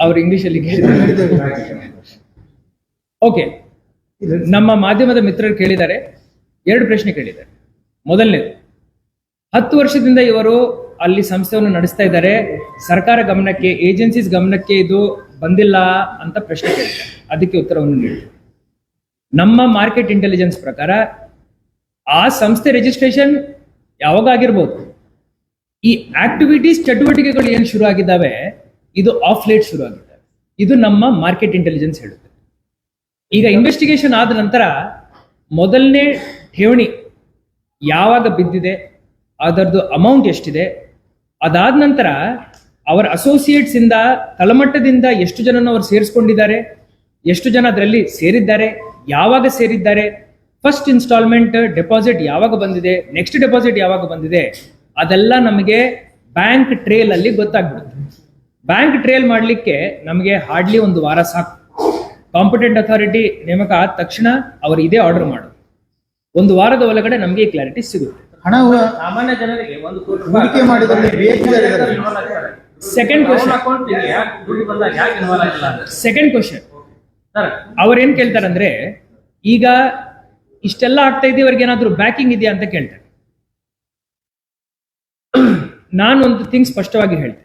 our English ಅಲ್ಲಿ okay, ನಮ್ಮ ಮಾಧ್ಯಮದ ಮಿತ್ರರು ಕೇಳಿದ್ದಾರೆ, 2 ಪ್ರಶ್ನೆ ಕೇಳಿದ್ದಾರೆ. ಮೊದಲನೇದು, 10 ವರ್ಷದಿಂದ ಇವರು ಅಲ್ಲಿ ಸಂಸ್ಥೆಯನ್ನು ನಡೆಸ್ತಾ ಇದ್ದಾರೆ, ಸರ್ಕಾರ ಗಮನಕ್ಕೆ, ಏಜೆನ್ಸೀಸ್ ಗಮನಕ್ಕೆ ಇದು ಬಂದಿಲ್ಲ ಅಂತ ಪ್ರಶ್ನೆ ಕೇಳಿದ್ದಾರೆ. ಅದಕ್ಕೆ ಉತ್ತರವನ್ನು ನೀಡಿ, ನಮ್ಮ ಮಾರ್ಕೆಟ್ ಇಂಟೆಲಿಜೆನ್ಸ್ ಪ್ರಕಾರ ಆ ಸಂಸ್ಥೆ ರಿಜಿಸ್ಟ್ರೇಷನ್ ಯಾವಾಗ ಆಗಿರ್ಬೋದು, ಈ ಆಕ್ಟಿವಿಟೀಸ್ ಚಟುವಟಿಕೆಗಳು ಏನು ಶುರು ಆಗಿದ್ದಾವೆ ಇದು ಆಫ್ ಲೇಟ್ ಶುರು ಆಗಿದ್ದಾವೆ. ಇದು ನಮ್ಮ ಮಾರ್ಕೆಟ್ ಇಂಟೆಲಿಜೆನ್ಸ್ ಹೇಳುತ್ತೆ. ಈಗ ಇನ್ವೆಸ್ಟಿಗೇಷನ್ ಆದ ನಂತರ ಮೊದಲನೇ ಠೇವಣಿ ಯಾವಾಗ ಬಿದ್ದಿದೆ, ಅದರದ್ದು ಅಮೌಂಟ್ ಎಷ್ಟಿದೆ, ಅದಾದ ನಂತರ ಅವರ ಅಸೋಸಿಯೇಟ್ಸ್ ಇಂದ ತಳಮಟ್ಟದಿಂದ ಎಷ್ಟು ಜನನ ಅವರು ಸೇರಿಸ್ಕೊಂಡಿದ್ದಾರೆ, ಎಷ್ಟು ಜನ ಅದರಲ್ಲಿ ಸೇರಿದ್ದಾರೆ, ಯಾವಾಗ ಸೇರಿದ್ದಾರೆ, ಫಸ್ಟ್ ಇನ್ಸ್ಟಾಲ್ಮೆಂಟ್ ಡೆಪಾಸಿಟ್ ಯಾವಾಗ ಬಂದಿದೆ, ನೆಕ್ಸ್ಟ್ ಡೆಪಾಸಿಟ್ ಯಾವಾಗ ಬಂದಿದೆ, ಅದೆಲ್ಲ ನಮಗೆ ಬ್ಯಾಂಕ್ ಟ್ರೇಲ್ ಅಲ್ಲಿ ಗೊತ್ತಾಗ್ಬಿಡುತ್ತೆ. ಬ್ಯಾಂಕ್ ಟ್ರೇಲ್ ಮಾಡಲಿಕ್ಕೆ ನಮಗೆ ಹಾರ್ಡ್ಲಿ ಒಂದು ವಾರ ಸಾಕು. ಕಾಂಪಿಟೆಂಟ್ ಅಥಾರಿಟಿ ನೇಮಕ ಆದ ತಕ್ಷಣ ಅವರು ಇದೇ ಆರ್ಡರ್ ಮಾಡೋದು. ಒಂದು ವಾರದ ಒಳಗಡೆ ನಮಗೆ ಈ ಕ್ಲಾರಿಟಿ ಸಿಗುತ್ತೆ. ಹಣ ಸಾಮಾನ್ಯ ಜನರಿಗೆ 1 ಕೋಟಿ ಹೂಡಿಕೆ ಮಾಡಿದಲ್ಲಿ ಬೇಕಿದ್ದಾರೆ ಸೆಕೆಂಡ್ ಕ್ವಶನ್ ಅಕೌಂಟ್ ಯಾಕೆ ದುಡ್ಡು ಬಂದಾಗ ಯಾಕೆ ಇನ್ವಾಲ್ವ್ ಆಗಿಲ್ಲ ಅಂತ ಸೆಕೆಂಡ್ ಕ್ವಶನ್ ಸರ್. ಅವ್ರೇನ್ ಕೇಳ್ತಾರಂದ್ರೆ, ಈಗ ಇಷ್ಟೆಲ್ಲ ಆಗ್ತಾ ಇದೆ, ಇವ್ರಿಗೆ ಏನಾದ್ರು ಬ್ಯಾಕಿಂಗ್ ಇದೆಯಾ ಅಂತ ಕೇಳ್ತಾರೆ. ನಾನು ಒಂದು ಥಿಂಗ್ ಸ್ಪಷ್ಟವಾಗಿ ಹೇಳ್ತೇನೆ.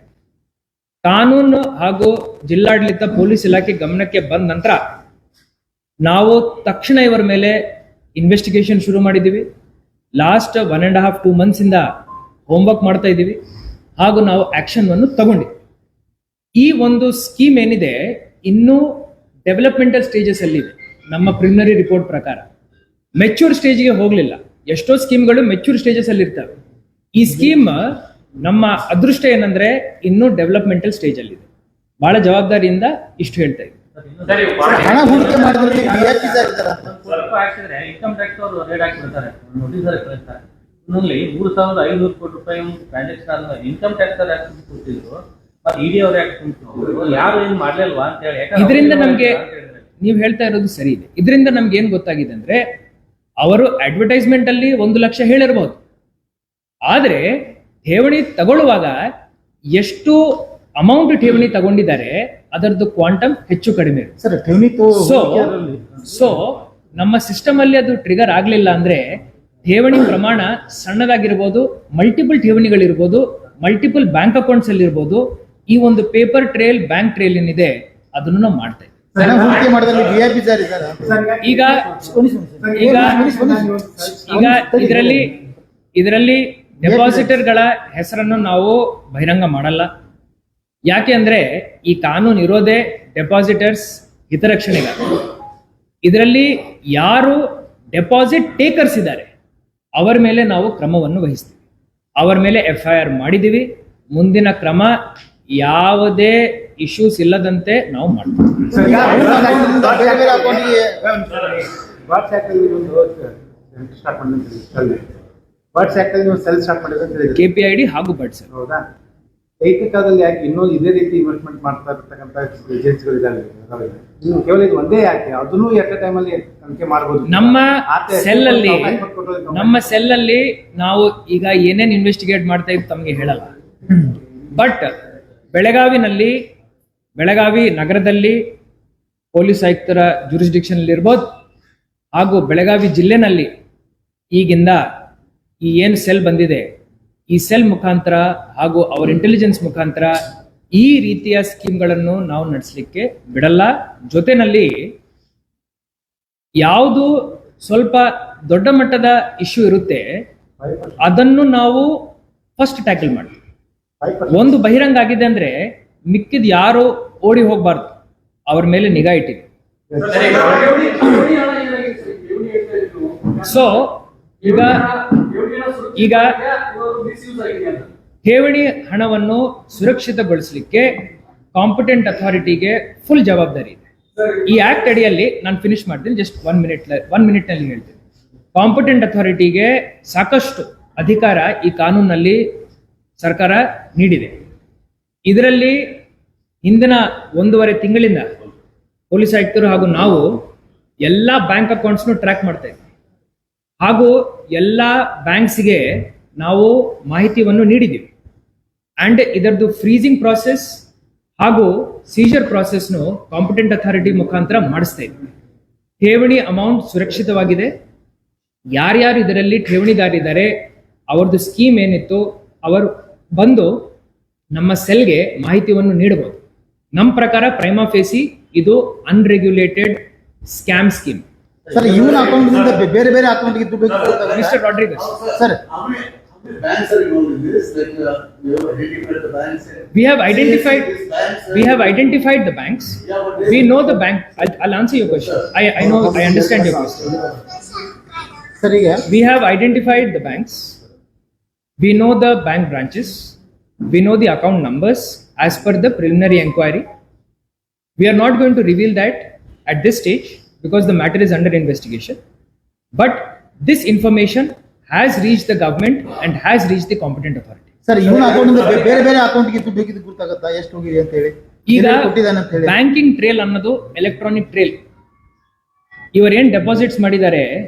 ಕಾನೂನು ಹಾಗೂ ಜಿಲ್ಲಾಡಳಿತ ಪೊಲೀಸ್ ಇಲಾಖೆ ಗಮನಕ್ಕೆ ಬಂದ ನಂತರ ನಾವು ತಕ್ಷಣ ಇವರ ಮೇಲೆ ಇನ್ವೆಸ್ಟಿಗೇಷನ್ ಶುರು ಮಾಡಿದ್ದೀವಿ. ಲಾಸ್ಟ್ 1.5 2 months ಇಂದ ಹೋಮ್ವರ್ಕ್ ಮಾಡ್ತಾ ಇದ್ದೀವಿ ಹಾಗೂ ನಾವು ಆಕ್ಷನ್ ಅನ್ನು ತಗೊಂಡಿದ್ದೀವಿ. ಈ ಒಂದು ಸ್ಕೀಮ್ ಏನಿದೆ ಇನ್ನೂ ಡೆವಲಪ್ಮೆಂಟಲ್ ಸ್ಟೇಜಸ್ ಅಲ್ಲಿ ಇದೆ. ನಮ್ಮ ಪ್ರಿಲಿಮಿನರಿ ರಿಪೋರ್ಟ್ ಪ್ರಕಾರ ಮೆಚ್ಯೂರ್ ಸ್ಟೇಜ್ಗೆ ಹೋಗಲಿಲ್ಲ. ಎಷ್ಟೋ ಸ್ಕೀಮ್ಗಳು ಮೆಚ್ಯೂರ್ ಸ್ಟೇಜಸ್ ಅಲ್ಲಿ ಇರ್ತವೆ. ಈ ಸ್ಕೀಮ್ ನಮ್ಮ ಅದೃಷ್ಟ ಏನಂದ್ರೆ ಇನ್ನೂ ಡೆವಲಪ್ಮೆಂಟಲ್ ಸ್ಟೇಜ್ ಅಲ್ಲಿ ಇದೆ. ಬಹಳ ಜವಾಬ್ದಾರಿಯಿಂದ ಇಷ್ಟು ಹೇಳ್ತಾ ಇದ್ದೀನಿ. ಸರಿ, ಹಣ ಹೂಡಿಕೆ ಮಾಡಿದಲ್ಲಿ ಬೇಕಿದ್ದಾರೆ ಸ್ವಲ್ಪ ಹಾಕಿದ್ರೆ ಇನ್ಕಮ್ ಟ್ಯಾಕ್ಸ್ ಅವರು ರೇಟ್ ಹಾಕಿಬಿಡ್ತಾರೆ, ನೋಟಿಸ್ ಕಳಿಸ್ತಾರೆ. ಇನ್ನೊಂದು 3,500 ಕೋಟಿ ರೂಪಾಯಿ ಟ್ರಾನ್ಸಾಕ್ಷನ್ ಆದ್ಮೇಲೆ ಇನ್ಕಮ್ ಟ್ಯಾಕ್ಸ್ ಯಾಕೆ ಕೊಟ್ಟಿದ್ರು, ಮತ್ತೆ ಇಡಿ ಅವ್ರು ಯಾಕೆ ತುಂಬಿದ್ರು, ಯಾರು ಏನು ಮಾಡ್ಲಿಲ್ವಾ ಅಂತ ಹೇಳಿ. ಇದರಿಂದ ನಮ್ಗೆ ನೀವು ಹೇಳ್ತಾ ಇರೋದು ಸರಿ ಇದೆ. ಇದರಿಂದ ನಮ್ಗೆ ಏನ್ ಗೊತ್ತಾಗಿದೆ ಅಂದ್ರೆ, ಅವರು ಅಡ್ವರ್ಟೈಸ್ಮೆಂಟ್ ಅಲ್ಲಿ 1 ಲಕ್ಷ ಹೇಳಿರ್ಬೋದು, ಆದ್ರೆ ಠೇವಣಿ ತಗೊಳ್ಳುವಾಗ ಎಷ್ಟು ಅಮೌಂಟ್ ಠೇವಣಿ ತಗೊಂಡಿದ್ದಾರೆ ಅದರದ್ದು ಕ್ವಾಂಟಮ್ ಹೆಚ್ಚು ಕಡಿಮೆ ಇರುತ್ತೆ. ಸರ್ ಠೇವಣಿ ಸೊ ನಮ್ಮ ಸಿಸ್ಟಮ್ ಅಲ್ಲಿ ಅದು ಟ್ರಿಗರ್ ಆಗ್ಲಿಲ್ಲ ಅಂದ್ರೆ ಠೇವಣಿ ಪ್ರಮಾಣ ಸಣ್ಣದಾಗಿರ್ಬೋದು, ಮಲ್ಟಿಪಲ್ ಠೇವಣಿಗಳಿರ್ಬೋದು, ಮಲ್ಟಿಪಲ್ ಬ್ಯಾಂಕ್ ಅಕೌಂಟ್ಸ್ ಅಲ್ಲಿ ಇರ್ಬೋದು. ಈ ಒಂದು ಪೇಪರ್ ಟ್ರೇಲ್, ಬ್ಯಾಂಕ್ ಟ್ರೇಲ್ ಏನಿದೆ ಅದನ್ನು ನಾವು ಮಾಡ್ತಾ ಇದ್ದೀವಿ. ಹಣ ಹೂಡಿಕೆ ಮಾಡಿದಲ್ಲಿ ವಿ.ಐ.ಪಿ ಜಾರಿ ಸರ್. ಈಗ ಈಗ ಈಗ ಇದರಲ್ಲಿ ಡೆಪಾಸಿಟರ್ಗಳ ಹೆಸರನ್ನು ನಾವು ಬಹಿರಂಗ ಮಾಡಲ್ಲ. ಯಾಕೆ ಅಂದ್ರೆ ಈ ಕಾನೂನು ಇರೋದೇ ಡೆಪಾಸಿಟರ್ಸ್ ಹಿತರಕ್ಷಣೆಗಾಗಿ. ಇದರಲ್ಲಿ ಯಾರು ಡೆಪಾಸಿಟ್ ಟೇಕರ್ಸ್ ಇದ್ದಾರೆ ಅವರ ಮೇಲೆ ನಾವು ಕ್ರಮವನ್ನು ವಹಿಸ್ತೀವಿ. ಅವರ ಮೇಲೆ FIR ಮಾಡಿದ್ದೀವಿ. ಮುಂದಿನ ಕ್ರಮ ಯಾವುದೇ ಇಶ್ಯೂಸ್ ಇಲ್ಲದಂತೆ ನಾವು ಮಾಡ್ತೀವಿ. ಬೇರೆ ಬೇರೆ ಅಕೌಂಟಿಗೆ ವಾಟ್ಸ್ ಆ್ಯಕ್ಟಲ್ಲಿ ಒಂದು ಸ್ಟಾರ್ಟ್ ಮಾಡಿದ್ರೆ ವಾಟ್ಸ್ ಆ್ಯಕ್ಟಲ್ಲಿ ನೀವು ಸೆಲ್ ಸ್ಟಾರ್ಟ್ ಮಾಡಿದ್ರೆ ಅಂತ ಹೇಳಿದ್ರಿ. KPID ಹಾಗೂ ಬಡ್ಸ್. ಹೌದಾ? ಏಕಕಾಲದಲ್ಲಿ ಯಾಕೆ ಇನ್ನೂ ಇದೇ ರೀತಿ ಇನ್ವೆಸ್ಟ್ಮೆಂಟ್ ಮಾಡ್ತಾ ಇರ್ತಕ್ಕಂಥ ಏಜೆನ್ಸಿಗಳು ಇದ್ದಾವೆ? ಇನ್ನು ಕೇವಲ ಇದು ಒಂದೇ ಯಾಕೆ, ಅದನ್ನು ಎಟ್ ಟೈಮಲ್ಲಿ ತನಿಖೆ ಮಾಡ್ಬೋದು. ನಮ್ಮ ಸೆಲ್ ಅಲ್ಲಿ ನಾವು ಈಗ ಏನೇನ್ ಇನ್ವೆಸ್ಟಿಗೇಟ್ ಮಾಡ್ತಾ ಇದ್ದು ತಮಗೆ ಹೇಳಲ್ಲ. ಬಟ್ ಬೆಳಗಾವಿ ನಗರದಲ್ಲಿ ಪೊಲೀಸ್ ಆಯುಕ್ತರ ಜೂರಿಸ್ಡಿಕ್ಷನ್ ಅಲ್ಲಿ ಇರ್ಬೋದು, ಹಾಗೂ ಬೆಳಗಾವಿ ಜಿಲ್ಲೆನಲ್ಲಿ ಈಗಿಂದ ಈ ಏನು ಸೆಲ್ ಬಂದಿದೆ, ಈ ಸೆಲ್ ಮುಖಾಂತರ ಹಾಗೂ ಅವರ ಇಂಟೆಲಿಜೆನ್ಸ್ ಮುಖಾಂತರ ಈ ರೀತಿಯ ಸ್ಕೀಮ್ಗಳನ್ನು ನಾವು ನಡೆಸಲಿಕ್ಕೆ ಬಿಡಲ್ಲ. ಜೊತೆನಲ್ಲಿ ಯಾವುದು ಸ್ವಲ್ಪ ದೊಡ್ಡ ಮಟ್ಟದ ಇಶ್ಯೂ ಇರುತ್ತೆ ಅದನ್ನು ನಾವು ಫಸ್ಟ್ ಟ್ಯಾಕಲ್ ಮಾಡ್ತೀವಿ. ಒಂದು ಬಹಿರಂಗ ಆಗಿದೆ ಅಂದ್ರೆ ಮಿಕ್ಕಿದ ಯಾರು ಓಡಿ ಹೋಗ್ಬಾರ್ದು, ಅವ್ರ ಮೇಲೆ ನಿಗಾ ಇಟ್ಟಿದೆ. ಸೊ ಈಗ ಠೇವಣಿ ಹಣವನ್ನು ಸುರಕ್ಷಿತಗೊಳಿಸಲಿಕ್ಕೆ ಕಾಂಪಿಟೆಂಟ್ ಅಥಾರಿಟಿಗೆ ಫುಲ್ ಜವಾಬ್ದಾರಿ ಇದೆ. ಈ ಆಕ್ಟ್ ಅಡಿಯಲ್ಲಿ ನಾನು ಫಿನಿಶ್ ಮಾಡ್ತೀನಿ, ಜಸ್ಟ್ 1 minute ನಲ್ಲಿ ಹೇಳ್ತೀನಿ. ಕಾಂಪಿಟೆಂಟ್ ಅಥಾರಿಟಿಗೆ ಸಾಕಷ್ಟು ಅಧಿಕಾರ ಈ ಕಾನೂನಲ್ಲಿ ಸರ್ಕಾರ ನೀಡಿದೆ. ಇದರಲ್ಲಿ ಹಿಂದಿನ 1.5 ತಿಂಗಳಿಂದ ಪೊಲೀಸ್ ಆಯುಕ್ತರು ಹಾಗೂ ನಾವು ಎಲ್ಲ ಬ್ಯಾಂಕ್ ಅಕೌಂಟ್ಸ್ನು ಟ್ರ್ಯಾಕ್ ಮಾಡ್ತಾ ಇದ್ದೀವಿ ಹಾಗೂ ಎಲ್ಲ ಬ್ಯಾಂಕ್ಸ್ಗೆ ನಾವು ಮಾಹಿತಿಯನ್ನು ನೀಡಿದ್ದೀವಿ. ಅಂಡ್ ಇದರದ್ದು ಫ್ರೀಸಿಂಗ್ ಪ್ರಾಸೆಸ್ ಹಾಗೂ ಸೀಜರ್ ಪ್ರಾಸೆಸ್ನು ಕಾಂಪಿಟೆಂಟ್ ಅಥಾರಿಟಿ ಮುಖಾಂತರ ಮಾಡಿಸ್ತಾ ಇದ್ದೀವಿ. ಠೇವಣಿ ಅಮೌಂಟ್ ಸುರಕ್ಷಿತವಾಗಿದೆ. ಯಾರ್ಯಾರು ಇದರಲ್ಲಿ ಠೇವಣಿದಾರಿದ್ದಾರೆ ಅವ್ರದ್ದು ಸ್ಕೀಮ್ ಏನಿತ್ತು ಅವರು ಬಂದು ನಮ್ಮ ಸೆಲ್ಗೆ ಮಾಹಿತಿಯನ್ನು ನೀಡಬಹುದು. ನಮ್ಮ ಪ್ರಕಾರ ಪ್ರೈಮಾ ಫೇಸಿ ಇದು ಅನ್ರೆಗ್ಯುಲೇಟೆಡ್ ಸ್ಕ್ಯಾಮ್ ಸ್ಕೀಮ್. ಸರ್ ಇವನ ಅಕೌಂಟ್ನಿಂದ ಬೇರೆ ಬೇರೆ ಅಕೌಂಟ್ಗೆ ದುಡ್ಡು mister Rodrigues, sir How many banks are involved in this? Like you have identified the banks. we have identified the banks. We know the bank. I'll answer your question. I know, I understand your question. Sir ಈಗ We have identified the banks. We know the bank branches. We know the account numbers as per the preliminary inquiry. We are not going to reveal that at this stage because the matter is under investigation. But this information has reached the government and has reached the competent authority. Sir ಇವನ account ಇಂದ ಬೇರೆ ಬೇರೆ ಅಕೌಂಟ್ಗೆ ದುಡ್ಡು ಹೋಗಿದ್ದು ಗೊತ್ತಾಗುತ್ತಾ ಎಷ್ಟು ಹೋಗಿದೆ ಅಂತ ಹೇಳಿ ಈಗ ಎಲ್ಲೆಲ್ಲಿ ಕೊಟ್ಟಿದ್ದಾನೆ ಅಂತ ಹೇಳಿ ಬ್ಯಾಂಕಿಂಗ್ ಟ್ರೇಲ್ ಅನ್ನೋದು ಎಲೆಕ್ಟ್ರಾನಿಕ್ ಟ್ರೇಲ್. ಇವರು ಏನ್ ಡೆಪಾಸಿಟ್ಸ್ ಮಾಡಿದ್ದಾರೆ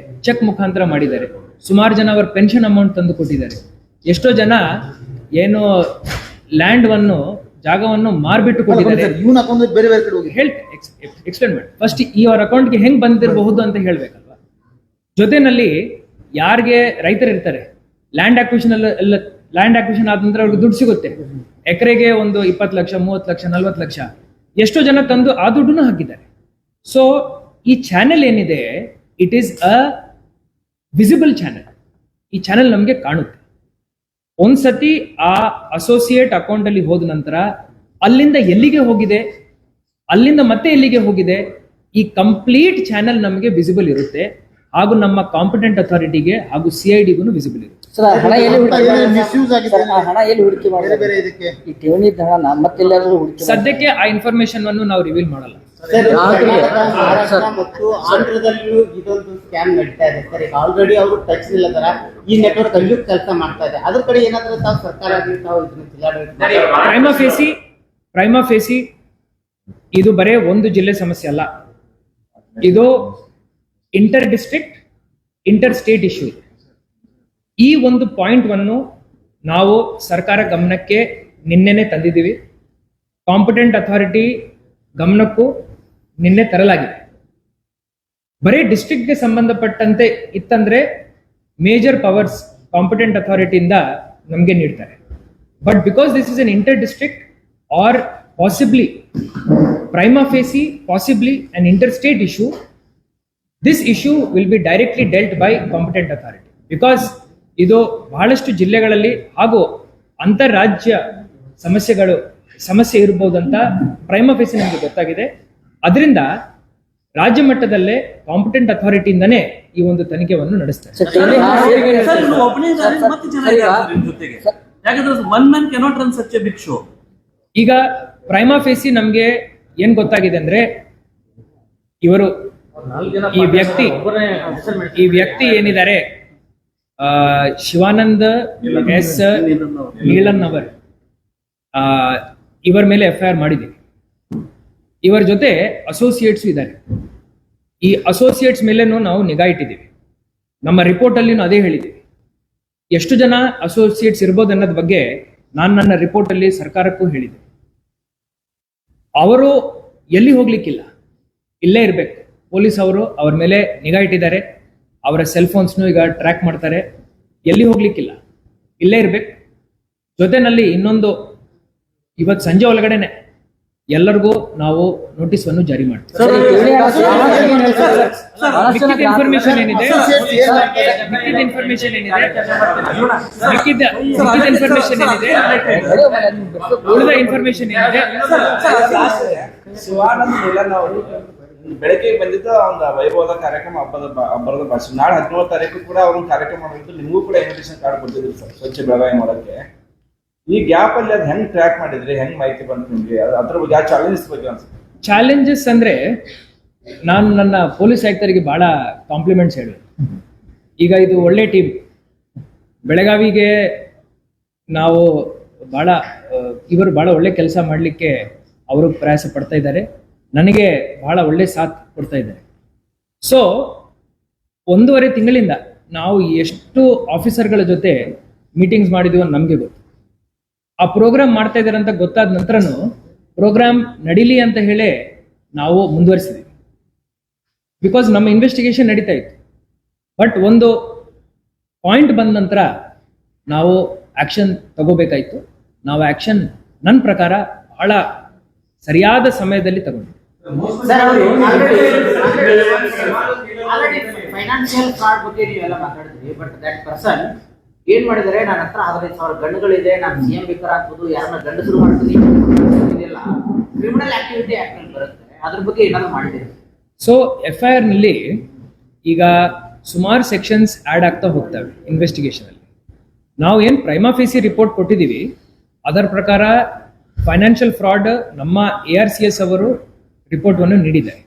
ಚೆಕ್ ಮುಖಾಂತರ ಮಾಡಿದ್ದಾರೆ. ಸುಮಾರು ಜನ ಅವರ ಪೆನ್ಷನ್ ಅಮೌಂಟ್ ತಂದು ಕೊಟ್ಟಿದ್ದಾರೆ. ಎಷ್ಟೋ ಜನ ಏನು ಲ್ಯಾಂಡ್ ಜಾಗವನ್ನು ಮಾರ್ಬಿಟ್ಟು ಕೊಟ್ಟಿದ್ದಾರೆ. ಸರ್ ಇವನ ಅಕೌಂಟ್ ಬೇರೆ ಬೇರೆ ಕಡೆ ಹೋಗಿ ಎಕ್ಸ್ಪ್ಲೇನ್ ಮಾಡಿ ಫಸ್ಟ್ ಇವರ ಅಕೌಂಟ್ಗೆ ಹೆಂಗ್ ಬಂದಿರಬಹುದು ಅಂತ ಹೇಳ್ಬೇಕಲ್ವಾ. ಜೊತೆನಲ್ಲಿ ಯಾರಿಗೆ ರೈತರು ಇರ್ತಾರೆ ಲ್ಯಾಂಡ್ ಅಕ್ವಿಷನ್ ಲ್ಯಾಂಡ್ ಅಕ್ವಿಷನ್ ಆದ ನಂತರ ಅವ್ರಿಗೆ ದುಡ್ಡು ಸಿಗುತ್ತೆ. ಎಕರೆಗೆ ಒಂದು 20 ಲಕ್ಷ 30 ಲಕ್ಷ 40 ಲಕ್ಷ ಎಷ್ಟೋ ಜನ ತಂದು ಆ ದುಡ್ಡನ್ನು ಹಾಕಿದ್ದಾರೆ. ಸೊ ಈ ಚಾನೆಲ್ ಏನಿದೆ it is a visible channel. ಈ ಚಾನೆಲ್ ನಮಗೆ ಕಾಣುತ್ತೆ. ಒಂದ್ಸತಿ ಆ ಅಸೋಸಿಯೇಟ್ ಅಕೌಂಟ್ ಅಲ್ಲಿ ಹೋದ ನಂತರ ಅಲ್ಲಿಂದ ಎಲ್ಲಿಗೆ ಹೋಗಿದೆ, ಅಲ್ಲಿಂದ ಮತ್ತೆ ಎಲ್ಲಿಗೆ ಹೋಗಿದೆ, ಈ ಕಂಪ್ಲೀಟ್ ಚಾನೆಲ್ ನಮಗೆ ವಿಸಿಬಲ್ ಇರುತ್ತೆ. ಹಾಗೂ ನಮ್ಮ ಕಾಂಪಿಟೆಂಟ್ ಅಥಾರಿಟಿಗೆ ಹಾಗೂ CIDಗೂ ವಿಸಿಬಲ್ ಇರುತ್ತೆ. ಸರ್, ಆ ಹಣ ಎಲ್ಲಿ ಹೂಡಿಕೆ ಮಾಡಿದ್ದಾರೆ? ಮಿಸ್ಯೂಸ್ ಆಗಿದೆ ಸರ್, ಆ ಹಣ ಎಲ್ಲಿ ಹೂಡಿಕೆ ಬೇರೆ ಮಾಡಿದ್ದಾರೆ? ಬೇರೆ ಇದಕ್ಕೆ ಈ ಠೇವಣಿ ಹಣ ಮತ್ತೆಲ್ಲಾದ್ರೂ ಹೂಡಿಕೆ ಮಾಡಿದ್ದಾರೆ? ಸದ್ಯಕ್ಕೆ ಆ ಇನ್ಫಾರ್ಮೇಶನ್ ಅನ್ನು ನಾವು ರಿವೀಲ್ ಮಾಡಲ್ಲ. ಮಹಾರಾಷ್ಟ್ರ ಮತ್ತು ಆಂಧ್ರದಲ್ಲೂ ಇದೊಂದು ಸ್ಕ್ಯಾಮ್ ನಡೀತಾ ಇದೆ ಸರ್. ಈಗ ಆಲ್ರೆಡಿ ಅವರು ಟಚ್ ಇಲ್ಲದಾರ, ಈ ನೆಟ್ವರ್ಕ್ ಅಲ್ಲೂ ಕೆಲಸ ಮಾಡ್ತಾ ಇದೆ. ಅದ್ರ ಕಡೆ ಏನಾದ್ರೂ ತಾವು ಸರ್ಕಾರ ತಾವು ಇದನ್ನ ಜಿಲ್ಲಾಡಳಿತ ಪ್ರೈಮಾ ಫೇಸಿ ಇದು ಬರೇ ಒಂದು ಜಿಲ್ಲೆ ಸಮಸ್ಯೆ ಅಲ್ಲ, ಇದು inter district inter state issue ಇದೆ. ಈ ಒಂದು ಪಾಯಿಂಟ್ ವನ್ನು ನಾವು ಸರ್ಕಾರ ಗಮನಕ್ಕೆ ನಿನ್ನೆನೆ ತಂದಿದ್ದೀವಿ. ಕಾಂಪಿಟೆಂಟ್ ಅಥಾರಿಟಿ ಗಮನಕ್ಕೂ ನಿನ್ನೆ ತರಲಾಗಿದೆ. ಬರೀ ಡಿಸ್ಟ್ರಿಕ್ಟ್ಗೆ ಸಂಬಂಧಪಟ್ಟಂತೆ ಇತ್ತಂದ್ರೆ ಮೇಜರ್ ಪವರ್ಸ್ ಕಾಂಪಿಟೆಂಟ್ ಅಥಾರಿಟಿಯಿಂದ ನಮಗೆ ನೀಡ್ತಾರೆ. But because this is an inter district or possibly prima facie possibly an inter state issue, this issue will be directly dealt by competent authority because ಇದು ಬಹಳಷ್ಟು ಜಿಲ್ಲೆಗಳಲ್ಲಿ ಹಾಗೂ ಅಂತಾರಾಜ್ಯ ಸಮಸ್ಯೆ ಇರಬಹುದಂತ ಪ್ರೈಮಾ ಫೇಸಿ ನಮಗೆ ಗೊತ್ತಾಗಿದೆ. ಅದರಿಂದ ರಾಜ್ಯ ಮಟ್ಟದಲ್ಲೇ ಕಾಂಪಿಟೆಂಟ್ ಅಥಾರಿಟಿಯಿಂದನೇ ಈ ಒಂದು ತನಿಖೆಯನ್ನು ನಡೆಸ್ತಾರೆ. ಸರ್, ಠೇವಣಿ ಹಣ ಹೇಗೆ ಸರ್, ಇರುತ್ತೆ? ನೀವು ಒಬ್ಬನೇ ಇದ್ದಾರೆ, ಮತ್ತೆ ಜನ ಇದ್ದಾರೆ ನಿಮ್ ಜೊತೆಗೆ. ಯಾಕಂದ್ರೆ one man cannot run such a big show. ಈಗ ಪ್ರೈಮಾ ಫೇಸಿ ನಮ್ಗೆ ಏನ್ ಗೊತ್ತಾಗಿದೆ ಅಂದ್ರೆ ಇವರು ಈ ವ್ಯಕ್ತಿ ಏನಿದ್ದಾರೆ ಶಿವಾನಂದ್ ಎಸ್ ನೀಲನ್ ಅವರ್, ಇವರ ಮೇಲೆ FIR ಮಾಡಿದ್ದೀವಿ. ಇವರ ಜೊತೆ ಅಸೋಸಿಯೇಟ್ಸ್ ಇದ್ದಾರೆ. ಈ ಅಸೋಸಿಯೇಟ್ಸ್ ಮೇಲೇನು ನಾವು ನಿಗಾ ಇಟ್ಟಿದ್ದೀವಿ. ನಮ್ಮ ರಿಪೋರ್ಟ್ ಅಲ್ಲಿ ಅದೇ ಹೇಳಿದ್ದೀವಿ. ಎಷ್ಟು ಜನ ಅಸೋಸಿಯೇಟ್ಸ್ ಇರ್ಬೋದು ಅನ್ನೋದ್ ಬಗ್ಗೆ ನಾನು ನನ್ನ ರಿಪೋರ್ಟ್ ಅಲ್ಲಿ ಸರ್ಕಾರಕ್ಕೂ ಹೇಳಿದ್ದೆ. ಅವರು ಎಲ್ಲಿ ಹೋಗ್ಲಿಕ್ಕಿಲ್ಲ, ಇಲ್ಲೇ ಇರ್ಬೇಕು. ಪೊಲೀಸ್ ಅವರು ಅವ್ರ ಮೇಲೆ ನಿಗಾ ಇಟ್ಟಿದ್ದಾರೆ. ಅವರ ಸೆಲ್ ಫೋನ್ಸ್ನು ಈಗ ಟ್ರ್ಯಾಕ್ ಮಾಡ್ತಾರೆ. ಎಲ್ಲಿ ಹೋಗ್ಲಿಕ್ಕಿಲ್ಲ, ಇಲ್ಲೇ ಇರ್ಬೇಕು. ಜೊತೆನಲ್ಲಿ ಇನ್ನೊಂದು, ಇವತ್ತು ಸಂಜೆ ಒಳಗಡೆನೆ ಎಲ್ಲರಿಗೂ ನಾವು ನೋಟಿಸ್ ಅನ್ನು ಜಾರಿ ಮಾಡ್ತೀವಿ. ಸರ್, ಈ ಠೇವಣಿ ಹಣ ಬಹಳಷ್ಟು ಜನ ಇನ್ಫಾರ್ಮೇಶನ್ ಏನಿದೆ ಉಳಿದ ಇನ್ಫಾರ್ಮೇಶನ್ ಏನಿದೆ ಶಿವಾನಂದ್ ಮಿಲನ್ ಅವರು ಬೆಳಗ್ಗೆ ಬಂದಿದ್ದ ಒಂದು ವೈಭವದ ಕಾರ್ಯಕ್ರಮ, ಹಬ್ಬದ ಭಾಷಣ. ನಾಳೆ 17 ತಾರೀಕು ಕೂಡ ಅವ್ರ ಕಾರ್ಯಕ್ರಮ ಮಾಡಿದ್ದು. ನಿಮಗೂ ಕೂಡ ಇನ್ವಿಟೇಷನ್ ಕಾರ್ಡ್ ಕೊಟ್ಟಿದ್ರು ಸರ್, ಸ್ವಚ್ಛ ಬೆಳಗಾವಿ ಮಾಡೋಕ್ಕೆ. ಈ ಗ್ಯಾಪ್ ಅಲ್ಲಿ ಅದು ಹೆಂಗ್ ಟ್ರ್ಯಾಕ್ ಮಾಡಿದ್ರಿ, ಹೆಂಗ್ ಮಾಹಿತಿ ಬಂತು ನಿಮ್ಗೆ? ಅದ್ರ ಬಗ್ಗೆ ಆ ಚಾಲೆಂಜಸ್ ಬಗ್ಗೆ ಅನ್ಸುತ್ತೆ. ಚಾಲೆಂಜಸ್ ಅಂದ್ರೆ ನಾನು ನನ್ನ ಪೊಲೀಸ್ ಆಯುಕ್ತರಿಗೆ ಬಹಳ ಕಾಂಪ್ಲಿಮೆಂಟ್ಸ್ ಹೇಳಿದೆ. ಈಗ ಇದು ಒಳ್ಳೆ ಟೀಮ್. ಬೆಳಗಾವಿಗೆ ನಾವು ಇವರು ಬಹಳ ಒಳ್ಳೆ ಕೆಲಸ ಮಾಡಲಿಕ್ಕೆ ಅವರು ಪ್ರಯಾಸ ಪಡ್ತಾ ಇದ್ದಾರೆ. ನನಗೆ ಬಹಳ ಒಳ್ಳೆ ಸಾಥ್ ಕೊಡ್ತಾ ಇದ್ದಾರೆ. ಸೊ 1.5 ತಿಂಗಳಿಂದ ನಾವು ಎಷ್ಟು ಆಫೀಸರ್ಗಳ ಜೊತೆ ಮೀಟಿಂಗ್ಸ್ ಮಾಡಿದೀವಿ ಅಂತ ನಮಗೆ ಗೊತ್ತು. ಆ ಪ್ರೋಗ್ರಾಮ್ ಮಾಡ್ತಾ ಇದ್ದಾರೆ ಅಂತ ಗೊತ್ತಾದ ನಂತರನು ಪ್ರೋಗ್ರಾಮ್ ನಡೀಲಿ ಅಂತ ಹೇಳಿ ನಾವು ಮುಂದುವರಿಸಿದ್ವಿ. ಬಿಕಾಸ್ ನಮ್ಮ ಇನ್ವೆಸ್ಟಿಗೇಷನ್ ನಡೀತಾ ಇತ್ತು. ಬಟ್ ಒಂದು ಪಾಯಿಂಟ್ ಬಂದ ನಂತರ ನಾವು ಆಕ್ಷನ್ ತಗೋಬೇಕಾಯ್ತು. ನಾವು ಆಕ್ಷನ್ ನನ್ನ ಪ್ರಕಾರ ಬಹಳ ಸರಿಯಾದ ಸಮಯದಲ್ಲಿ ತಗೊಂಡ್ವಿ. ಫೈನಾನ್ಷಿಯಲ್ ಫ್ರಾಡ್ ಬಗ್ಗೆ ನೀವೆಲ್ಲ ಮಾತಾಡಿದ್ರಿ. ಬಟ್ ದಟ್ ಪರ್ಸನ್ ಏನ್ ಮಾಡಿದರೆ, ನನ್ನ ಹತ್ರ 15,000 ಗಂಡುಗಳಿದೆ, ನಾನು CM ಬೇಕಾರ್ ಆಗ್ಬೋದು, ಯಾರನ್ನ ಗಂಡಸರು ಮಾಡ್ತೀನಿ, ಇದೆಲ್ಲ ಕ್ರಿಮಿನಲ್ ಆಕ್ಟಿವಿಟಿ ಆಕ್ಟ್ ಅಲ್ಲಿ ಬರುತ್ತೆ. ಅದ್ರ ಬಗ್ಗೆ ಏನಾದ್ರು ಮಾಡಿದ್ದೀರಿ? ಸೊ FIR ನಲ್ಲಿ ಈಗ ಸುಮಾರು ಸೆಕ್ಷನ್ಸ್ ಆ್ಯಡ್ ಆಗ್ತಾ ಹೋಗ್ತವೆ ಇನ್ವೆಸ್ಟಿಗೇಷನ್ ಅಲ್ಲಿ. ನಾವು ಏನು ಪ್ರೈಮಾ ಫೇಸಿ ರಿಪೋರ್ಟ್ ಕೊಟ್ಟಿದ್ದೀವಿ ಅದರ ಪ್ರಕಾರ ಫೈನಾನ್ಷಿಯಲ್ ಫ್ರಾಡ್ ನಮ್ಮ ARCS ಅವರು ರಿಪೋರ್ಟ್ ಅನ್ನು ನೀಡಿದ್ದಾರೆ.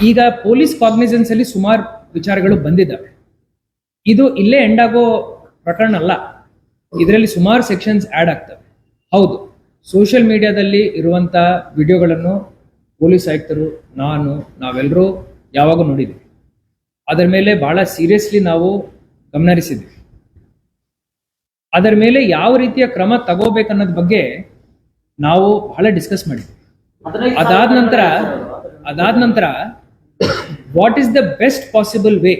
ಈಗ ಪೊಲೀಸ್ ಕಾಗ್ನಿಸೆನ್ಸ್ ಅಲ್ಲಿ ಸುಮಾರು ವಿಚಾರಗಳು ಬಂದಿದ್ದಾವೆ. ಇದು ಇಲ್ಲೇ ಎಂಡ್ ಆಗೋ ಪ್ರಕರಣ ಅಲ್ಲ, ಇದರಲ್ಲಿ ಸುಮಾರು ಸೆಕ್ಷನ್ಸ್ ಆ್ಯಡ್ ಆಗ್ತವೆ. ಹೌದು, ಸೋಷಿಯಲ್ ಮೀಡಿಯಾದಲ್ಲಿ ಇರುವಂಥ ವಿಡಿಯೋಗಳನ್ನು ಪೊಲೀಸ್ ಆಯುಕ್ತರು, ನಾವೆಲ್ಲರೂ ಯಾವಾಗ ನೋಡಿದ್ದೀವಿ. ಅದರ ಮೇಲೆ ಬಹಳ ಸೀರಿಯಸ್ಲಿ ನಾವು ಗಮನಹರಿಸಿದ್ವಿ. ಅದರ ಮೇಲೆ ಯಾವ ರೀತಿಯ ಕ್ರಮ ತಗೋಬೇಕನ್ನೋದ್ ಬಗ್ಗೆ ನಾವು ಬಹಳ ಡಿಸ್ಕಸ್ ಮಾಡಿದ್ವಿ. ಅದಾದ ನಂತರ what is the best possible way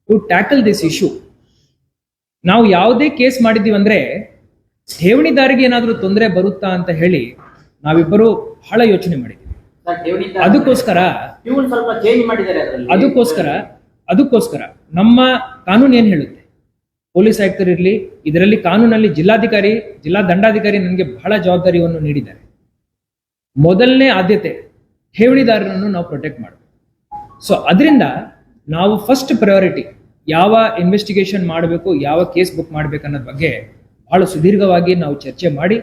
to tackle this issue. ನಾವು ಯಾವುದೇ ಕೇಸ್ ಮಾಡಿದ್ದೀವಿ ಅಂದ್ರೆ ಠೇವಣಿದಾರಿಗೆ ಏನಾದರೂ ತೊಂದರೆ ಬರುತ್ತಾ ಅಂತ ಹೇಳಿ ನಾವಿಬ್ಬರು ಬಹಳ ಯೋಚನೆ ಮಾಡಿದ್ವಿ. ಅದಕ್ಕೋಸ್ಕರ ಸ್ವಲ್ಪ ಚೇಂಜ್ ಮಾಡಿದ್ದಾರೆ ಅದಕ್ಕೋಸ್ಕರ ನಮ್ಮ ಕಾನೂನು ಏನ್ ಹೇಳುತ್ತೆ, ಪೊಲೀಸ್ ಆಯುಕ್ತರಿರ್ಲಿ, ಇದರಲ್ಲಿ ಕಾನೂನಲ್ಲಿ ಜಿಲ್ಲಾಧಿಕಾರಿ, ಜಿಲ್ಲಾ ದಂಡಾಧಿಕಾರಿ ನನಗೆ ಬಹಳ ಜವಾಬ್ದಾರಿಯನ್ನು ನೀಡಿದ್ದಾರೆ. ಮೊದಲನೇ ಆದ್ಯತೆ ಠೇವಣಿದಾರರನ್ನು ನಾವು ಪ್ರೊಟೆಕ್ಟ್ ಮಾಡಬೇಕು. ಸೊ ಅದರಿಂದ ನಾವು ಫಸ್ಟ್ ಪ್ರಯಾರಿಟಿ ಯಾವ ಇನ್ವೆಸ್ಟಿಗೇಷನ್ ಮಾಡಬೇಕು, ಯಾವ ಕೇಸ್ ಬುಕ್ ಮಾಡಬೇಕು ಅನ್ನೋದ್ ಬಗ್ಗೆ ಬಹಳ ಸುದೀರ್ಘವಾಗಿ ನಾವು ಚರ್ಚೆ ಮಾಡಿ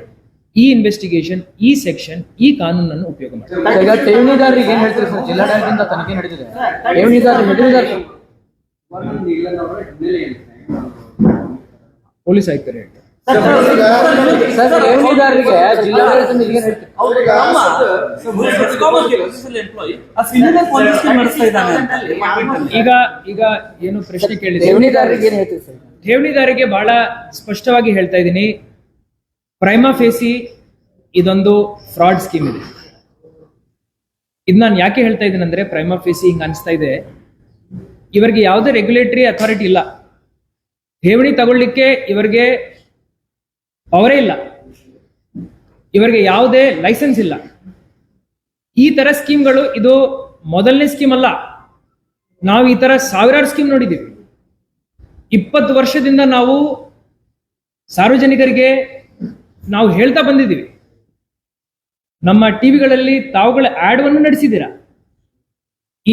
ಈ ಇನ್ವೆಸ್ಟಿಗೇಷನ್, ಈ ಸೆಕ್ಷನ್, ಈ ಕಾನೂನನ್ನು ಉಪಯೋಗ ಮಾಡ್ತೀವಿ. ಈಗ ಠೇವಣಿದಾರರಿಗೆ ಏನ್ ಹೇಳ್ತೀರಿ ಸರ್? ಜಿಲ್ಲಾಡಳಿತದಿಂದ ತನಿಖೆ ನಡೆದಿದೆ, ಠೇವಣಿದಾರರು ಪೊಲೀಸ್ ಆಯುಕ್ತರು ಹೇಳ್ತಾರೆ. ಸರ್, ಠೇವಣಿದಾರರಿಗೆ ಜಿಲ್ಲಾಡಳಿತದಿಂದ ಏನ್ ಹೇಳ್ತೀರಿ? ಈಗ ಏನು ಪ್ರಶ್ನೆ ಕೇಳಿದ್ರೆ ಠೇವಣಿದಾರರಿಗೆ ಏನ್ ಹೇಳ್ತೀರಿ ಸರ್? ಠೇವಣಿದಾರಿಗೆ ಬಹಳ ಸ್ಪಷ್ಟವಾಗಿ ಹೇಳ್ತಾ ಇದ್ದೀನಿ, ಪ್ರೈಮಾ ಫೇಸಿ ಇದೊಂದು ಫ್ರಾಡ್ ಸ್ಕೀಮ್ ಇದೆ. ಇದು ನಾನು ಯಾಕೆ ಹೇಳ್ತಾ ಇದ್ದೀನಿ ಅಂದ್ರೆ, ಪ್ರೈಮಾ ಫೇಸಿ ಹಿಂಗ ಅನಿಸ್ತಾ ಇದೆ, ಇವರಿಗೆ ಯಾವುದೇ ರೆಗ್ಯುಲೇಟರಿ ಅಥಾರಿಟಿ ಇಲ್ಲ, ಠೇವಣಿ ತಗೊಳ್ಳಿಕ್ಕೆ ಇವರಿಗೆ ಪವರೇ ಇಲ್ಲ, ಇವರಿಗೆ ಯಾವುದೇ ಲೈಸೆನ್ಸ್ ಇಲ್ಲ. ಈ ತರ ಸ್ಕೀಮ್ಗಳು ಇದು ಮೊದಲನೇ ಸ್ಕೀಮ್ ಅಲ್ಲ. ನಾವು ಈ ತರ ಸಾವಿರಾರು ಸ್ಕೀಮ್ ನೋಡಿದ್ದೀವಿ. 20 ವರ್ಷದಿಂದ ನಾವು ಸಾರ್ವಜನಿಕರಿಗೆ ನಾವು ಹೇಳ್ತಾ ಬಂದಿದ್ದೀವಿ. ನಮ್ಮ ಟಿವಿಗಳಲ್ಲಿ ತಾವುಗಳ ಆಡ್ವನ್ನು ನಡೆಸಿದ್ದೀರಾ.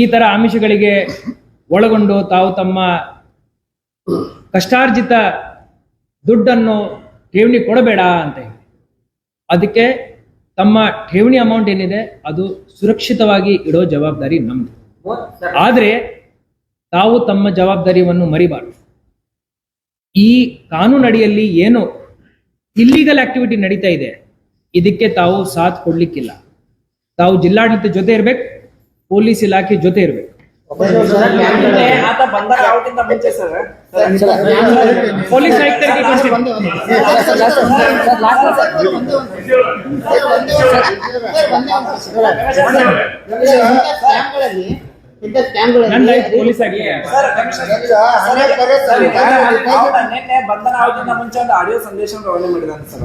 ಈ ತರ ಆಮಿಷಗಳಿಗೆ ಒಳಗೊಂಡು ತಾವು ತಮ್ಮ ಕಷ್ಟಾರ್ಜಿತ ದುಡ್ಡನ್ನು ಠೇವಣಿ ಕೊಡಬೇಡ ಅಂತ ಹೇಳಿ, ಅದಕ್ಕೆ ತಮ್ಮ ಠೇವಣಿ ಅಮೌಂಟ್ ಏನಿದೆ ಅದು ಸುರಕ್ಷಿತವಾಗಿ ಇಡೋ ಜವಾಬ್ದಾರಿ ನಮ್ದು. ಆದ್ರೆ ತಾವು ತಮ್ಮ ಜವಾಬ್ದಾರಿಯನ್ನು ಮರಿಬಾರದು. ಈ ಕಾನೂನಡಿಯಲ್ಲಿ ಏನು ಇಲ್ಲಿಗಲ್ ಆಕ್ಟಿವಿಟಿ ನಡೀತಾ ಇದೆ, ಇದಕ್ಕೆ ತಾವು ಸಾಥ್ ಕೊಡ್ಲಿಕ್ಕಿಲ್ಲ. ತಾವು ಜಿಲ್ಲಾಡಳಿತ ಜೊತೆ ಇರ್ಬೇಕು, ಪೊಲೀಸ್ ಇಲಾಖೆ ಜೊತೆ ಇರ್ಬೇಕು. ಪೊಲೀಸ್ ಆಯುಕ್ತರಿಗೆ ಪೊಲೀಸ್ ನಿನ್ನೆ ಬಂಧನ ಆಗೋದ್ರಿಂದ ಮುಂಚೆ ಒಂದು ಆಡಿಯೋ ಸಂದೇಶ ರವಾನೆ ಮಾಡಿದಾನೆ ಸರ್.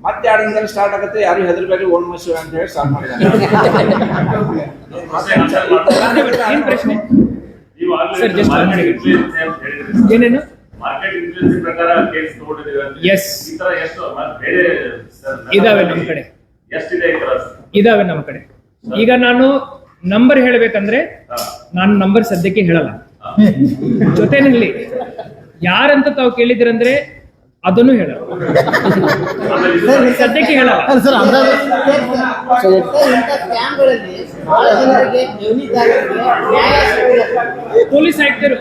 ಮತ್ತೆ 2 ದಿನದಲ್ಲಿ ಸ್ಟಾರ್ಟ್ ಆಗುತ್ತೆ, ಯಾರು ಹೆದರ್ಬೇಡಿ, ಓಂ ನಮಃ ಶಿವಾಯ ಅಂತ ಹೇಳಿ ಸ್ಟಾರ್ಟ್ ಮಾಡಿದಾನೆ. ಏನ್ ಪ್ರಶ್ನೆ ಸರ್? ಜಸ್ಟ್ ಏನೇನು ಮಾರ್ಕೆಟ್ ಇನ್ಫ್ಲೂಯೆನ್ಸ್ ಪ್ರಕಾರ ಕೇಸ್ ತಗೊಂಡಿದ್ದೀವಿ ಅಂತ. ಎಸ್, ಈ ತರ ಎಷ್ಟು ಬೇರೆ ಇದಾವೆ ನಮ್ಮ ಕಡೆ, ಎಷ್ಟಿದೆ ಈ ತರ? ಇದಾವೆ ನಮ್ಮ ಕಡೆ. ಈಗ ನಾನು ನಂಬರ್ ಹೇಳಬೇಕಂದ್ರೆ ನಾನು ನಂಬರ್ ಸದ್ಯಕ್ಕೆ ಹೇಳಲ್ಲ. ಜೊತೆನಲ್ಲಿ ಯಾರಂತ ತಾವು ಕೇಳಿದ್ರಂದ್ರೆ ಅದನ್ನು ಹೇಳಲ್ಲ, ಸದ್ಯಕ್ಕೆ ಹೇಳಲ್ಲ. ಪೊಲೀಸ್ ಆಯುಕ್ತರು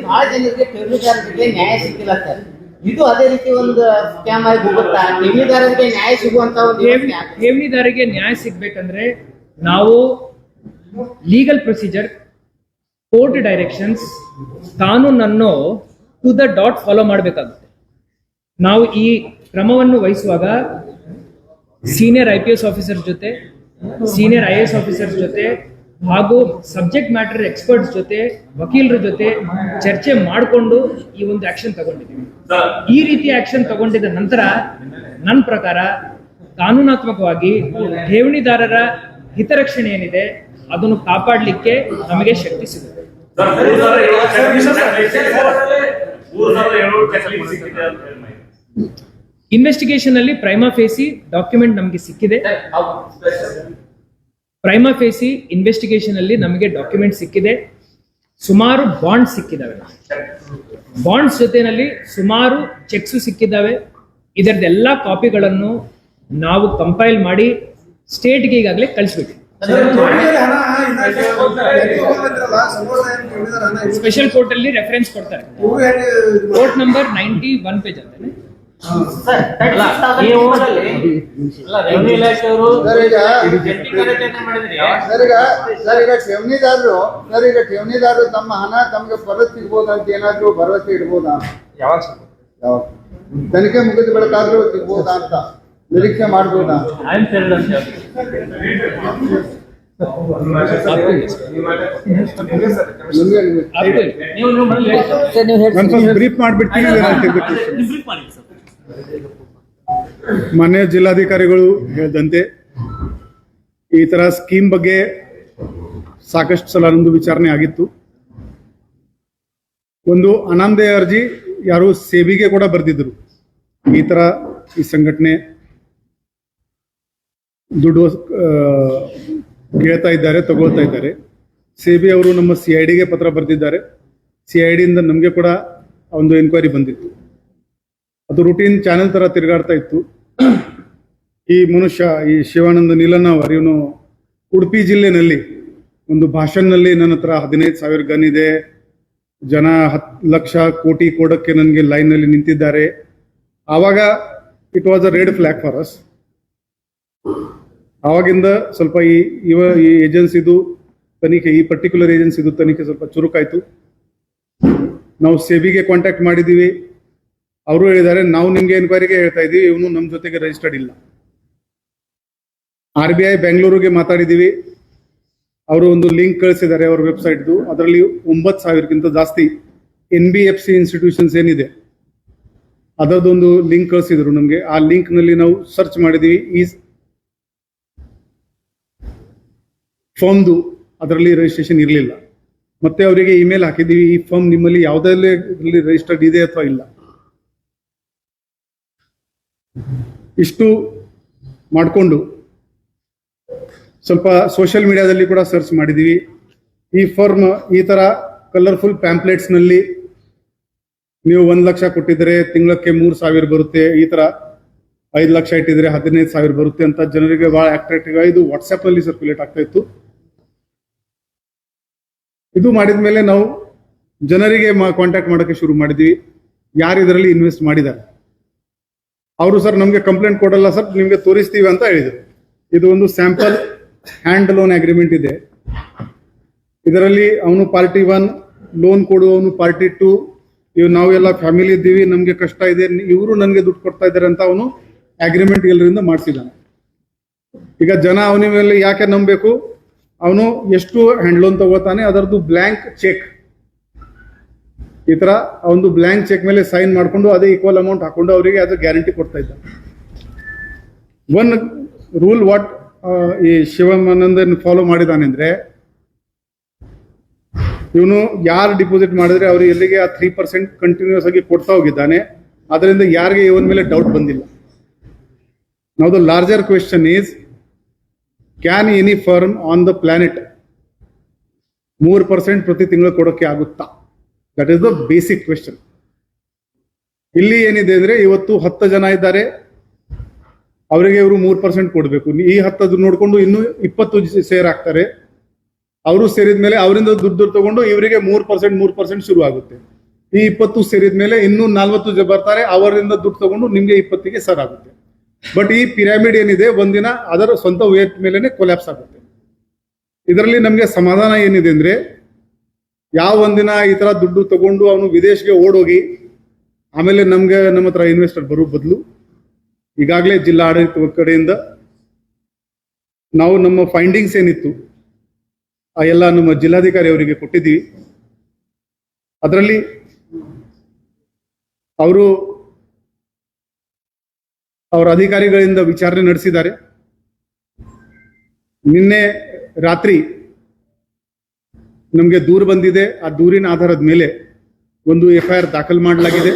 ಬಹಳ ಜನರಿಗೆ ಠೇವಣಿದಾರರಿಗೆ ನ್ಯಾಯ ಸಿಕ್ಕಿಲ್ಲ ಸರ್. ಇದು ಅದೇ ರೀತಿ ಒಂದು ಸ್ಕ್ಯಾಮ್ ಆಗಿ ಹೋಗುತ್ತಾ? ಠೇವಣಿದಾರರಿಗೆ ನ್ಯಾಯ ಸಿಗುವಂತ ಒಂದು ಠೇವಣಿದಾರರಿಗೆ ನ್ಯಾಯ ಸಿಗ್ಬೇಕಂದ್ರೆ ನಾವು ಲೀಗಲ್ ಪ್ರೊಸೀಜರ್, ಕೋರ್ಟ್ ಡೈರೆಕ್ಷನ್ಸ್, ಕಾನೂನನ್ನು ಟು ದ ಡಾಟ್ ಫಾಲೋ ಮಾಡಬೇಕಾಗುತ್ತೆ. ನಾವು ಈ ಕ್ರಮವನ್ನು ವಹಿಸುವಾಗ ಸೀನಿಯರ್ IPS ಆಫೀಸರ್ ಜೊತೆ, ಸೀನಿಯರ್ IAS ಆಫೀಸರ್ಸ್ ಜೊತೆ ಹಾಗೂ ಸಬ್ಜೆಕ್ಟ್ ಮ್ಯಾಟರ್ ಎಕ್ಸ್ಪರ್ಟ್ಸ್ ಜೊತೆ, ವಕೀಲರ ಜೊತೆ ಚರ್ಚೆ ಮಾಡಿಕೊಂಡು ಈ ಒಂದು ಆಕ್ಷನ್ ತಗೊಂಡಿದ್ದೀವಿ. ಈ ರೀತಿ ಆಕ್ಷನ್ ತಗೊಂಡಿದ್ದ ನಂತರ ನನ್ನ ಪ್ರಕಾರ ಕಾನೂನಾತ್ಮಕವಾಗಿ ಠೇವಣಿದಾರರ ಹಿತರಕ್ಷಣೆ ಏನಿದೆ ಅದನ್ನು ಕಾಪಾಡಲಿಕ್ಕೆ ನಮಗೆ ಶಕ್ತಿ ಸಿಗುತ್ತೆ. ಇನ್ವೆಸ್ಟಿಗೇಷನ್ ಅಲ್ಲಿ ಪ್ರೈಮಾ ಫೇಸಿ ಡಾಕ್ಯುಮೆಂಟ್ ನಮಗೆ ಸಿಕ್ಕಿದೆ. ಪ್ರೈಮಾ ಫೇಸಿ ಇನ್ವೆಸ್ಟಿಗೇಷನ್ ಅಲ್ಲಿ ನಮಗೆ ಡಾಕ್ಯುಮೆಂಟ್ ಸಿಕ್ಕಿದೆ. ಸುಮಾರು ಬಾಂಡ್ ಸಿಕ್ಕಿದಾವೆ, ಬಾಂಡ್ಸ್ ಜೊತೆನಲ್ಲಿ ಸುಮಾರು ಚೆಕ್ಸ್ ಸಿಕ್ಕಿದ್ದಾವೆ. ಇದರದೆಲ್ಲ ಕಾಪಿಗಳನ್ನು ನಾವು ಕಂಪೈಲ್ ಮಾಡಿ ಸ್ಟೇಟ್ಗೆ ಈಗಾಗಲೇ ಕಳಿಸ್ಬಿಟ್ಟು ಸ್ಪೆಷಲ್ ಕೋರ್ಟ್ ಅಲ್ಲಿ ರೆಫರೆನ್ಸ್ ಕೊಡ್ತಾರೆ. ಕೋರ್ಟ್ ನಂಬರ್ 91 ಪೇಜ್ ಅಂತಾನೆ. ಸರ್ ಅಲ್ಲ, 36,000 ನೀವು- ಅಲ್ಲಿ ಅಲ್ಲ, ರೆವಿನ್ಯೂ ಇಲಾಖೆಯವರು ಸರ್, ಈಗ- ಜಂಟಿ ಕಾರ್ಯಾಚರಣೆ ಮಾಡಿದ್ರಿ. ಸರ್ ಈಗ ಠೇವಣಿದಾರರು ತಮ್ಮ ಹಣ ತಮಗೆ ಪರತ್ ಸಿಗ್ಬೋದಾ ಅಂತ ಏನಾದ್ರು ಭರವಸೆ ಇಡ್ಬೋದಾ? ಯಾವಾಗ ಯಾವಾಗ ತನಿಖೆ ಮುಗಿದ ಬೆಳಕಾದ್ರೂ ಸಿಗ್ಬೋದಾ ಅಂತ ನಿರೀಕ್ಷೆ ಮಾಡ್ಬೋದಾ? ಐ ಆಮ್ ಸೆಲ್ಡ್ ಅಂತ ಹೇಳಿ. ನಿಮ್ಗೆ ನೀವು ಮೊದಲು ಹೇಳಿ ಸರ್. ಸರ್ ನೀವು ಹೇಳಿ ಬ್ರೀಫ್ ಮಾಡಿಬಿಡ್ತೀನಿ. ಬ್ರೀಫ್ ಮಾಡಿ ಸರ್. ಮಾನ್ಯ ಜಿಲ್ಲಾಧಿಕಾರಿಗಳು ಹೇಳಿದಂತೆ ಈ ತರ ಸ್ಕೀಮ್ ಬಗ್ಗೆ ಸಾಕಷ್ಟು ಸಲ ನಮ್ದು ವಿಚಾರಣೆ ಆಗಿತ್ತು. ಒಂದು ಅನಾಮಧೇಯ ಅರ್ಜಿ ಯಾರು ಸೇಬಿಗೆ ಕೂಡ ಬರೆದಿದ್ರು, ಈ ತರ ಈ ಸಂಘಟನೆ ದುಡ್ಡು ಕೇಳ್ತಾ ಇದ್ದಾರೆ, ತಗೊಳ್ತಾ ಇದ್ದಾರೆ. ಸೇಬಿ ಅವರು ನಮ್ಮ CIDಗೆ ಪತ್ರ ಬರೆದಿದ್ದಾರೆ. CID ಇಂದ ನಮಗೆ ಕೂಡ ಒಂದು ಎನ್ಕ್ವೈರಿ ಬಂದಿತ್ತು. ಅದು ರೂಟೀನ್ ಚಾನೆಲ್ ತರ ತಿರುಗಾಡ್ತಾ ಇತ್ತು. ಈ ಮನುಷ್ಯ, ಈ ಶಿವಾನಂದ ನೀಲನ್ನವರ್, ಇವನು ಉಡುಪಿ ಜಿಲ್ಲೆನಲ್ಲಿ ಒಂದು ಭಾಷಣದಲ್ಲಿ ನನ್ನ ಹತ್ರ 15,000 ಗನ್ ಇದೆ, ಜನ 10 ಲಕ್ಷ ಕೋಟಿ ಕೊಡಕ್ಕೆ ನನಗೆ ಲೈನ್ನಲ್ಲಿ ನಿಂತಿದ್ದಾರೆ. ಆವಾಗ it was a red flag for us. ಆವಾಗಿಂದ ಸ್ವಲ್ಪ ಈ ಏಜೆನ್ಸಿದು ತನಿಖೆ, ಈ ಪರ್ಟಿಕ್ಯುಲರ್ ಏಜೆನ್ಸಿದು ತನಿಖೆ ಸ್ವಲ್ಪ ಚುರುಕಾಯ್ತು. ನಾವು ಸೇಬಿಗೆ ಕಾಂಟ್ಯಾಕ್ಟ್ ಮಾಡಿದ್ದೀವಿ. ಅವರು ಹೇಳಿದ್ದಾರೆ, ನಾವು ನಿಮ್ಗೆ ಎನ್ಕ್ವೈರಿಗೆ ಹೇಳ್ತಾ ಇದ್ದೀವಿ, ಇವನು ನಮ್ಮ ಜೊತೆಗೆ ರಿಜಿಸ್ಟರ್ಡ್ ಇಲ್ಲ. RBI ಬೆಂಗಳೂರಿಗೆ ಮಾತಾಡಿದ್ದೀವಿ. ಅವರು ಒಂದು ಲಿಂಕ್ ಕಳಿಸಿದ್ದಾರೆ ಅವ್ರ ವೆಬ್ಸೈಟ್ದು. ಅದರಲ್ಲಿ 9,000ಕ್ಕಿಂತ ಜಾಸ್ತಿ NBFC ಇನ್ಸ್ಟಿಟ್ಯೂಷನ್ಸ್ ಏನಿದೆ ಅದರದೊಂದು ಲಿಂಕ್ ಕಳಿಸಿದ್ರು ನಮಗೆ. ಆ ಲಿಂಕ್ನಲ್ಲಿ ನಾವು ಸರ್ಚ್ ಮಾಡಿದ್ದೀವಿ. ಈ ಫರ್ಮ್ದು ಅದರಲ್ಲಿ ರಿಜಿಸ್ಟ್ರೇಷನ್ ಇರಲಿಲ್ಲ. ಮತ್ತೆ ಅವರಿಗೆ ಇಮೇಲ್ ಹಾಕಿದ್ದೀವಿ, ಈ ಫರ್ಮ್ ನಿಮ್ಮಲ್ಲಿ ಯಾವುದರಲ್ಲಿ ರಿಜಿಸ್ಟರ್ಡ್ ಇದೆ ಅಥವಾ ಇಲ್ಲ. ಇಷ್ಟು ಮಾಡಿಕೊಂಡು ಸ್ವಲ್ಪ ಸೋಷಿಯಲ್ ಮೀಡಿಯಾದಲ್ಲಿ ಕೂಡ ಸರ್ಚ್ ಮಾಡಿದ್ದೀವಿ. ಈ ಫರ್ಮ್ ಈ ಥರ ಕಲರ್ಫುಲ್ ಪ್ಯಾಂಪ್ಲೆಟ್ಸ್ನಲ್ಲಿ ನೀವು 1 ಲಕ್ಷ ಕೊಟ್ಟಿದ್ರೆ ತಿಂಗಳಕ್ಕೆ 3,000 ಬರುತ್ತೆ, ಈ ಥರ 5 ಲಕ್ಷ ಇಟ್ಟಿದ್ರೆ 15,000 ಬರುತ್ತೆ ಅಂತ ಜನರಿಗೆ ಭಾಳ ಅಟ್ರಾಕ್ಟಿವ್ ಆಗಿ ಇದು ವಾಟ್ಸಪ್ನಲ್ಲಿ ಸರ್ಕ್ಯುಲೇಟ್ ಆಗ್ತಾ ಇತ್ತು. ಇದು ಮಾಡಿದ ಮೇಲೆ ನಾವು ಜನರಿಗೆ ಕಾಂಟ್ಯಾಕ್ಟ್ ಮಾಡೋಕ್ಕೆ ಶುರು ಮಾಡಿದ್ವಿ, ಯಾರು ಇದರಲ್ಲಿ ಇನ್ವೆಸ್ಟ್ ಮಾಡಿದ್ದಾರೆ. ಅವರು ಸರ್ ನಮಗೆ ಕಂಪ್ಲೇಂಟ್ ಕೊಡಲ್ಲ ಸರ್, ನಿಮಗೆ ತೋರಿಸ್ತೀವಿ ಅಂತ ಹೇಳಿದರು. ಇದು ಒಂದು ಸ್ಯಾಂಪಲ್ ಹ್ಯಾಂಡ್ ಲೋನ್ ಅಗ್ರಿಮೆಂಟ್ ಇದೆ. ಇದರಲ್ಲಿ ಅವನು ಪಾರ್ಟಿ 1 ಲೋನ್ ಕೊಡುವವನು ಪಾರ್ಟಿ 2, ಇವು ನಾವೆಲ್ಲ ಫ್ಯಾಮಿಲಿ ಇದ್ದೀವಿ, ನಮಗೆ ಕಷ್ಟ ಇದೆ, ಇವರು ನನಗೆ ದುಡ್ಡು ಕೊಡ್ತಾ ಇದ್ದಾರೆ ಅಂತ ಅವನು ಅಗ್ರಿಮೆಂಟ್ ಎಲ್ಲರಿಂದ ಮಾಡಿಸಿದ್ದಾನೆ. ಈಗ ಜನ ಅವನ ಮೇಲೆ ಯಾಕೆ ನಂಬಬೇಕು? ಅವನು ಎಷ್ಟು ಹ್ಯಾಂಡ್ ಲೋನ್ ತಗೋತಾನೆ ಅದರದ್ದು ಬ್ಲ್ಯಾಂಕ್ ಚೆಕ್, ಈ ತರ ಒಂದು ಬ್ಲ್ಯಾಂಕ್ ಚೆಕ್ ಮೇಲೆ ಸೈನ್ ಮಾಡಿಕೊಂಡು ಅದೇ ಈಕ್ವಲ್ ಅಮೌಂಟ್ ಹಾಕೊಂಡು ಅವರಿಗೆ ಅದು ಗ್ಯಾರಂಟಿ ಕೊಡ್ತಾ ಇದ್ದ. ಒನ್ ರೂಲ್ ವಾಟ್ ಈ ಶಿವಾನಂದನ್ ಫಾಲೋ ಮಾಡಿದಾನೆ ಅಂದ್ರೆ, ಇವನು ಯಾರು ಡಿಪಾಸಿಟ್ ಮಾಡಿದ್ರೆ ಅವ್ರಿಗೆ ಎಲ್ಲಿಗೆ ಆ 3% ಕಂಟಿನ್ಯೂಸ್ ಆಗಿ ಕೊಡ್ತಾ ಹೋಗಿದ್ದಾನೆ. ಅದರಿಂದ ಯಾರಿಗೆ ಇವನ ಮೇಲೆ ಡೌಟ್ ಬಂದಿಲ್ಲ. Now the larger question is, can any firm on the planet 3% ಪ್ರತಿ ತಿಂಗಳು ಕೊಡೋಕೆ ಆಗುತ್ತಾ? That is the basic question. ಇಲ್ಲಿ ಏನಿದೆ ಅಂದ್ರೆ, ಇವತ್ತು 10 ಜನ ಇದ್ದಾರೆ, ಅವರಿಗೆ ಇವರು 3% ಕೊಡಬೇಕು. ಈ 10 ನೋಡ್ಕೊಂಡು ಇನ್ನೂ 20 ಸೇರ್ ಆಗ್ತಾರೆ. ಅವರು ಸೇರಿದ ಮೇಲೆ ಅವರಿಂದ ದುಡ್ಡು ತಗೊಂಡು ಇವರಿಗೆ 3% ಶುರು ಆಗುತ್ತೆ. ಈ 20 ಸೇರಿದ ಮೇಲೆ ಇನ್ನೂ 40 ಬರ್ತಾರೆ, ಅವರಿಂದ ದುಡ್ಡು ತಗೊಂಡು ನಿಮ್ಗೆ 20ಗೆ ಸರ್ ಆಗುತ್ತೆ. ಬಟ್ ಈ ಪಿರಾಮಿಡ್ ಏನಿದೆ ಒಂದಿನ ಅದರ ಸ್ವಂತ ವೇಟ್ ಮೇಲೆನೆ ಕೊಲ್ಯಾಪ್ಸ್ ಆಗುತ್ತೆ. ಇದರಲ್ಲಿ ನಮಗೆ ಸಮಾಧಾನ ಏನಿದೆ ಅಂದ್ರೆ, ಯಾವ ಒಂದಿನ ಈ ತರ ದುಡ್ಡು ತಗೊಂಡು ಅವನು ವಿದೇಶಕ್ಕೆ ಓಡೋಗಿ ಆಮೇಲೆ ನಮ್ಮ ಹತ್ರ ಇನ್ವೆಸ್ಟರ್ ಬರೋ ಬದಲು, ಈಗಾಗಲೇ ಜಿಲ್ಲಾ ಆಡಳಿತ ಕಡೆಯಿಂದ ನಾವು ನಮ್ಮ ಫೈಂಡಿಂಗ್ಸ್ ಏನಿತ್ತು ಆ ಎಲ್ಲ ನಮ್ಮ ಜಿಲ್ಲಾಧಿಕಾರಿ ಅವರಿಗೆ ಕೊಟ್ಟಿದ್ದೀವಿ. ಅದರಲ್ಲಿ ಅವರು ಅವರ ಅಧಿಕಾರಿಗಳಿಂದ ವಿಚಾರಣೆ ನಡೆಸಿದ್ದಾರೆ. ನಿನ್ನೆ ರಾತ್ರಿ ನಮಗೆ ದೂರು ಬಂದಿದೆ. ಆ ದೂರಿನ ಆಧಾರದ ಮೇಲೆ ಒಂದು FIR ದಾಖಲು ಮಾಡಲಾಗಿದೆ.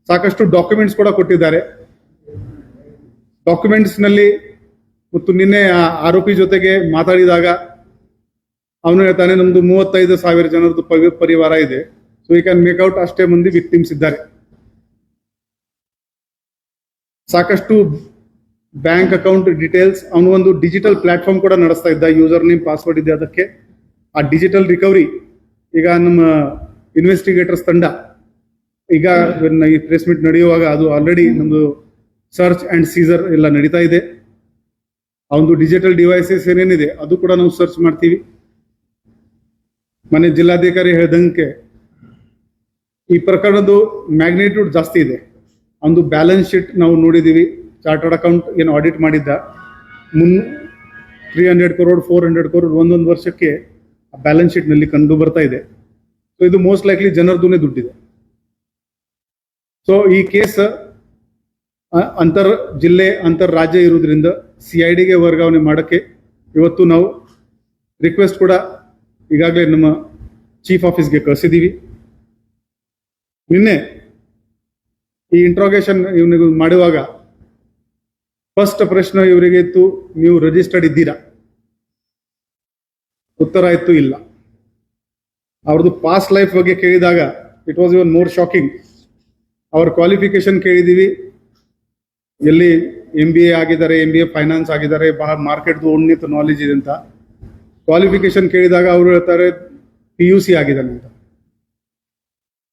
ಸಾಕಷ್ಟು ಡಾಕ್ಯುಮೆಂಟ್ಸ್ ಕೂಡ ಕೊಟ್ಟಿದ್ದಾರೆ. ಡಾಕ್ಯುಮೆಂಟ್ಸ್ ನಲ್ಲಿ ಮತ್ತು ನಿನ್ನೆ ಆರೋಪಿ ಜೊತೆಗೆ ಮಾತಾಡಿದಾಗ ಅವನು ಹೇಳ್ತಾನೆ, ನಮ್ದು 35,000 ಜನರದ್ದು ಪರಿವಾರ ಇದೆ, so you can make out ಅಷ್ಟೇ ಮಂದಿ ವಿಕ್ಟಿಮ್ಸ್ ಇದ್ದಾರೆ. ಸಾಕಷ್ಟು ಬ್ಯಾಂಕ್ ಅಕೌಂಟ್ ಡೀಟೇಲ್ಸ್, ಅವನು ಒಂದು ಡಿಜಿಟಲ್ ಪ್ಲಾಟ್ಫಾರ್ಮ್ ಕೂಡ ನಡೆಸ್ತಾ ಇದ್ದ, ಯೂಸರ್ ನೇಮ್ ಪಾಸ್ವರ್ಡ್ ಇದೆ ಅದಕ್ಕೆ. ಆ ಡಿಜಿಟಲ್ ರಿಕವರಿ ಈಗ ನಮ್ಮ ಇನ್ವೆಸ್ಟಿಗೇಟರ್ಸ್ ತಂಡ ಈಗ ಈ ಪ್ರೆಸ್ ಮೀಟ್ ನಡೆಯುವಾಗ ಅದು ಆಲ್ರೆಡಿ ನಮ್ಮದು ಸರ್ಚ್ ಅಂಡ್ ಸೀಸರ್ ಎಲ್ಲ ನಡೀತಾ ಇದೆ. ಆ ಒಂದು ಡಿಜಿಟಲ್ ಡಿವೈಸಸ್ ಏನೇನಿದೆ ಅದು ಕೂಡ ನಾವು ಸರ್ಚ್ ಮಾಡ್ತೀವಿ. ಮನೆ ಜಿಲ್ಲಾಧಿಕಾರಿ ಹೇಳ್ದಂಗೆ ಈ ಪ್ರಕರಣದ್ದು ಮ್ಯಾಗ್ನಿಟ್ಯೂಡ್ ಜಾಸ್ತಿ ಇದೆ. ಒಂದು ಬ್ಯಾಲೆನ್ಸ್ ಶೀಟ್ ನಾವು ನೋಡಿದ್ದೀವಿ, ಚಾರ್ಟರ್ಡ್ ಅಕೌಂಟ್ ಏನು ಆಡಿಟ್ ಮಾಡಿದ್ದ 300 crore 400 crore ಒಂದೊಂದು ವರ್ಷಕ್ಕೆ ಬ್ಯಾಲೆನ್ಸ್ ಶೀಟ್ನಲ್ಲಿ ಕಂಡು ಬರ್ತಾ ಇದೆ. ಸೊ ಇದು ಮೋಸ್ಟ್ ಲೈಕ್ಲಿ ಜನರದುನೇ ದುಡ್ಡಿದೆ. ಸೊ ಈ ಕೇಸ್ ಅಂತರ್ ಜಿಲ್ಲೆ ಅಂತರ್ ರಾಜ್ಯ ಇರುವುದರಿಂದ CIDಗೆ ವರ್ಗಾವಣೆ ಮಾಡೋಕ್ಕೆ ಇವತ್ತು ನಾವು ರಿಕ್ವೆಸ್ಟ್ ಕೂಡ ಈಗಾಗಲೇ ನಮ್ಮ ಚೀಫ್ ಆಫೀಸ್ಗೆ ಕಳಿಸಿದ್ದೀವಿ. ನಿನ್ನೆ ಈ ಇಂಟ್ರೋಗೇಷನ್ ಇವನಿಗೆ ಮಾಡುವಾಗ ಫಸ್ಟ್ ಪ್ರಶ್ನೆ ಇವರಿಗೆ ಇತ್ತು, ನೀವು ರಿಜಿಸ್ಟರ್ಡ್ ಇದ್ದೀರಾ? ಉತ್ತರ ಇತ್ತು ಇಲ್ಲ. ಅವ್ರದ್ದು ಪಾಸ್ಟ್ ಲೈಫ್ ಬಗ್ಗೆ ಕೇಳಿದಾಗ it was even more shocking. ಅವ್ರ ಕ್ವಾಲಿಫಿಕೇಶನ್ ಕೇಳಿದ್ದೀವಿ, ಎಲ್ಲಿ MBA ಆಗಿದ್ದಾರೆ, MBA ಫೈನಾನ್ಸ್ ಆಗಿದ್ದಾರೆ, ಬಹಳ ಮಾರ್ಕೆಟ್ದು ಉನ್ನತ ನಾಲೆಜ್ ಇದೆ ಅಂತ. ಕ್ವಾಲಿಫಿಕೇಶನ್ ಕೇಳಿದಾಗ ಅವರು ಹೇಳ್ತಾರೆ PUC ಆಗಿದ್ದಾನೆ ಅಂತ.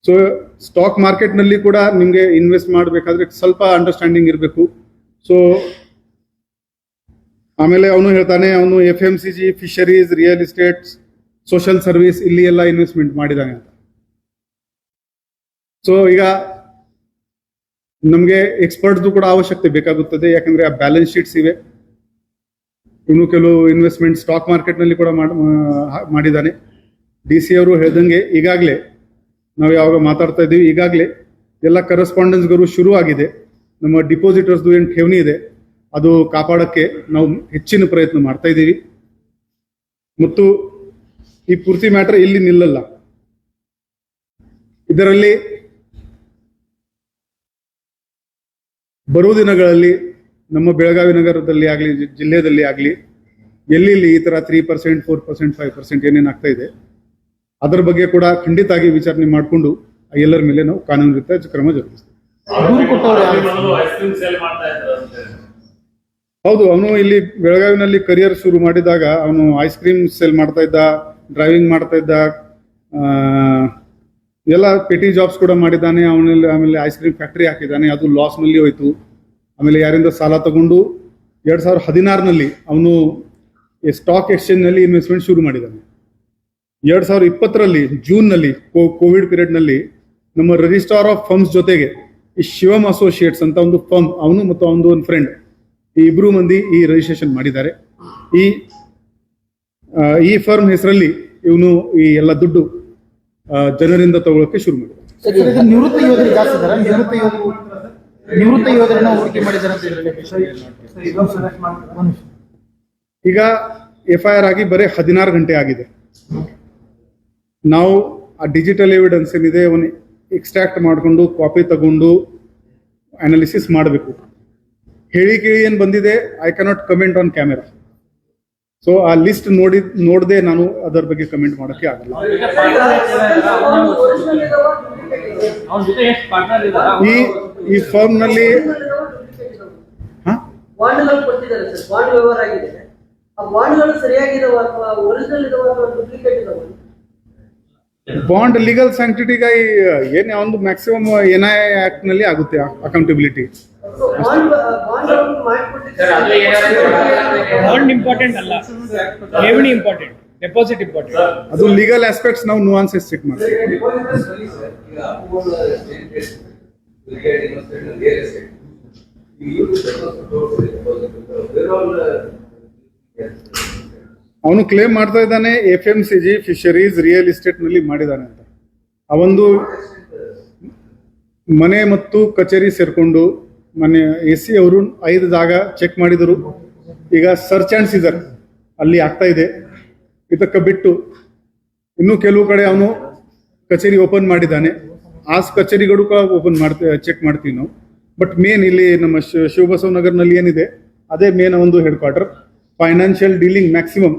ಸೊ ಸ್ಟಾಕ್ ಮಾರ್ಕೆಟ್ನಲ್ಲಿ ಕೂಡ ನಿಮಗೆ ಇನ್ವೆಸ್ಟ್ ಮಾಡಬೇಕಾದ್ರೆ ಸ್ವಲ್ಪ ಅಂಡರ್ಸ್ಟ್ಯಾಂಡಿಂಗ್ ಇರಬೇಕು. ಸೊ ಆಮೇಲೆ ಅವನು ಹೇಳ್ತಾನೆ ಅವನು FMCG, fisheries, real estate, social service ಇಲ್ಲಿ ಎಲ್ಲ ಇನ್ವೆಸ್ಟ್ಮೆಂಟ್ ಮಾಡಿದ್ದಾನೆ ಅಂತ. ಸೊ ಈಗ ನಮಗೆ ಎಕ್ಸ್ಪರ್ಟ್ದು ಕೂಡ ಅವಶ್ಯಕತೆ ಬೇಕಾಗುತ್ತದೆ, ಯಾಕಂದ್ರೆ ಆ ಬ್ಯಾಲೆನ್ಸ್ ಶೀಟ್ಸ್ ಇವೆ. ಇನ್ನು ಕೆಲವು ಇನ್ವೆಸ್ಟ್ಮೆಂಟ್ ಸ್ಟಾಕ್ ಮಾರ್ಕೆಟ್ನಲ್ಲಿ ಕೂಡ ಮಾಡಿದ್ದಾನೆ. DC ಅವರು ಹೇಳ್ದಂಗೆ ಈಗಾಗಲೇ ನಾವು ಯಾವಾಗ ಮಾತಾಡ್ತಾ ಇದ್ದೀವಿ, ಈಗಾಗಲೇ ಎಲ್ಲ ಕರೆಸ್ಪಾಂಡೆನ್ಸ್ಗಳು ಶುರು ಆಗಿದೆ. ನಮ್ಮ ಡಿಪಾಸಿಟರ್ಸ್ದು ಏನು ಠೇವಣಿ ಇದೆ ಅದು ಕಾಪಾಡೋಕ್ಕೆ ನಾವು ಹೆಚ್ಚಿನ ಪ್ರಯತ್ನ ಮಾಡ್ತಾ ಇದ್ದೀವಿ. ಮತ್ತು ಈ ಪೂರ್ತಿ ಮ್ಯಾಟರ್ ಇಲ್ಲಿ ನಿಲ್ಲಲ್ಲ. ಇದರಲ್ಲಿ ಬರುವ ದಿನಗಳಲ್ಲಿ ನಮ್ಮ ಬೆಳಗಾವಿ ನಗರದಲ್ಲಿ ಆಗಲಿ, ಜಿಲ್ಲೆಯಲ್ಲಿ ಆಗಲಿ, ಎಲ್ಲಿ ಈ ಥರ 3%, 4%, 5% ಏನೇನಾಗ್ತಾ ಇದೆ ಅದರ ಬಗ್ಗೆ ಕೂಡ ಖಂಡಿತ ಆಗಿ ವಿಚಾರಣೆ ಮಾಡಿಕೊಂಡು ಎಲ್ಲರ ಮೇಲೆ ನಾವು ಕಾನೂನು ರೀತ್ಯ ಕ್ರಮ ಜರುಗಿಸ್ತೀವಿ. ಐಸ್ ಕ್ರೀಮ್ ಸೇಲ್ ಮಾಡ್ತಾ ಇದ್ದಾರೆ. ಹೌದು, ಅವನು ಇಲ್ಲಿ ಬೆಳಗಾವಿನಲ್ಲಿ ಕರಿಯರ್ ಶುರು ಮಾಡಿದಾಗ ಅವನು ಐಸ್ ಕ್ರೀಮ್ ಸೇಲ್ ಮಾಡ್ತಾ ಇದ್ದ, ಡ್ರೈವಿಂಗ್ ಮಾಡ್ತಾ ಇದ್ದ, ಎಲ್ಲ ಪೆಟಿ ಜಾಬ್ಸ್ ಕೂಡ ಮಾಡಿದ್ದಾನೆ. ಅವನಲ್ಲಿ ಆಮೇಲೆ ಐಸ್ ಕ್ರೀಮ್ ಫ್ಯಾಕ್ಟ್ರಿ ಹಾಕಿದ್ದಾನೆ, ಅದು ಲಾಸ್ನಲ್ಲಿ ಹೋಯ್ತು. ಆಮೇಲೆ ಯಾರಿಂದ ಸಾಲ ತಗೊಂಡು 2016ನಲ್ಲಿ ಅವನು ಸ್ಟಾಕ್ ಎಕ್ಸ್ಚೇಂಜ್ನಲ್ಲಿ ಇನ್ವೆಸ್ಟ್ಮೆಂಟ್ ಶುರು ಮಾಡಿದ್ದಾನೆ. 2020ರಲ್ಲಿ ಜೂನ್ನಲ್ಲಿ ಕೋವಿಡ್ ಪೀರಿಯಡ್ನಲ್ಲಿ ನಮ್ಮ ರಿಜಿಸ್ಟ್ರಾರ್ ಆಫ್ ಫರ್ಮ್ಸ್ ಜೊತೆಗೆ ಈ ಶಿವಮ್ ಅಸೋಸಿಯೇಟ್ಸ್ ಅಂತ ಒಂದು ಫರ್ಮ್, ಅವನು ಮತ್ತು ಅವನದು ಒಂದು ಫ್ರೆಂಡ್, ಈ ಇಬ್ರು ಮಂದಿ ಈ ರಿಜಿಸ್ಟ್ರೇಷನ್ ಮಾಡಿದ್ದಾರೆ. ಈ ಫರ್ಮ್ ಹೆಸರಲ್ಲಿ ಇವನು ಈ ಎಲ್ಲ ದುಡ್ಡು ಜನರಿಂದ ತಗೊಳ್ಳೋಕೆ ಶುರು ಮಾಡಿದ್ದಾರೆ. ನಿವೃತ್ತ ಯೋಧರು ಜಾಸ್ತಿ ಇದ್ದಾರೆ, ನಿವೃತ್ತ ಯೋಧರನ್ನ ಹೂಡಿಕೆ ಮಾಡಿದ್ದಾರೆ ಅಂತ ಹೇಳಿ. ಈಗ FIR ಆಗಿ ಬರೀ 16 ಗಂಟೆ ಆಗಿದೆ. ನಾವು ಆ ಡಿಜಿಟಲ್ ಎವಿಡೆನ್ಸ್ ಏನಿದೆ ಅವನು ಎಕ್ಸ್ಟ್ರಾಕ್ಟ್ ಮಾಡಿಕೊಂಡು ಕಾಪಿ ತಗೊಂಡು ಅನಾಲಿಸಿಸ್ ಮಾಡಬೇಕು. ಹೇಳಿ ಕೇಳಿ ಏನು ಬಂದಿದೆ, I cannot comment on camera. So ಆ ಲಿಸ್ಟ್ ನೋಡದೆ ನಾನು ಅದರ ಬಗ್ಗೆ ಕಮೆಂಟ್ ಮಾಡೋಕ್ಕೆ ಆಗಲ್ಲ. ಈ ಫರ್ಮ್ ನಲ್ಲಿ ಬಾಂಡ್ಗಳು ಕೊಟ್ಟಿದ್ದಾರೆ ಸರ್, ಬಾಂಡ್ ವ್ಯವಹಾರ ಆಗಿದೆ. ಆ ಬಾಂಡ್ಗಳು ಸರಿಯಾಗಿದಾವ ಅಥವಾ ಒರಿಜಿನಲ್ ಇದಾವ ಅಥವಾ ಡೂಪ್ಲಿಕೇಟ್ ಇದಾವ? ಬಾಂಡ್ ಲೀಗಲ್ ಸ್ಯಾಂಕ್ಟಿಟಿಗೆ ಏನೇ ಒಂದು ಮ್ಯಾಕ್ಸಿಮಮ್ NI ಆಕ್ಟ್ ನಲ್ಲಿ ಆಗುತ್ತೆ ಅಕೌಂಟಬಿಲಿಟಿ. ಬಾಂಡ್ ಇಂಪಾರ್ಟೆಂಟ್ ಅಲ್ಲ, ಠೇವಣಿ ಇಂಪಾರ್ಟೆಂಟ್, ಡೆಪಾಸಿಟ್ ಇಂಪಾರ್ಟೆಂಟ್. ಅದು ಲೀಗಲ್ ಆಸ್ಪೆಕ್ಟ್ಸ್ ನಾವು ನುವಾನ್ಸಸ್ ಚೆಕ್ ಮಾಡ್ತೀವಿ. ಅವನು ಕ್ಲೇಮ್ ಮಾಡ್ತಾ ಇದ್ದಾನೆ FMCG, ಫಿಶರೀಸ್, ರಿಯಲ್ ಎಸ್ಟೇಟ್ ನಲ್ಲಿ ಮಾಡಿದ್ದಾನೆ ಅಂತ. ಅವೊಂದು ಮನೆ ಮತ್ತು ಕಚೇರಿ ಸೇರ್ಕೊಂಡು ಮನೆ AC ಅವರು 5 ಜಾಗ ಚೆಕ್ ಮಾಡಿದರು. ಈಗ ಸರ್ಚ್ ಅಂಡ್ ಸೀಸರ್ ಅಲ್ಲಿ ಆಗ್ತಾ ಇದೆ. ಇದಕ್ಕೆ ಬಿಟ್ಟು ಇನ್ನೂ ಕೆಲವು ಕಡೆ ಅವನು ಕಚೇರಿ ಓಪನ್ ಮಾಡಿದ್ದಾನೆ. ಆ ಕಚೇರಿಗಳು ಕೂಡ ಓಪನ್ ಚೆಕ್ ಮಾಡ್ತೀವಿ ನಾವು. ಬಟ್ ಮೇನ್ ಇಲ್ಲಿ ನಮ್ಮ ಶಿವಬಸವನಗರ್ನಲ್ಲಿ ಏನಿದೆ ಅದೇ ಮೇನ್ ಒಂದು head quarter. Financial dealing maximum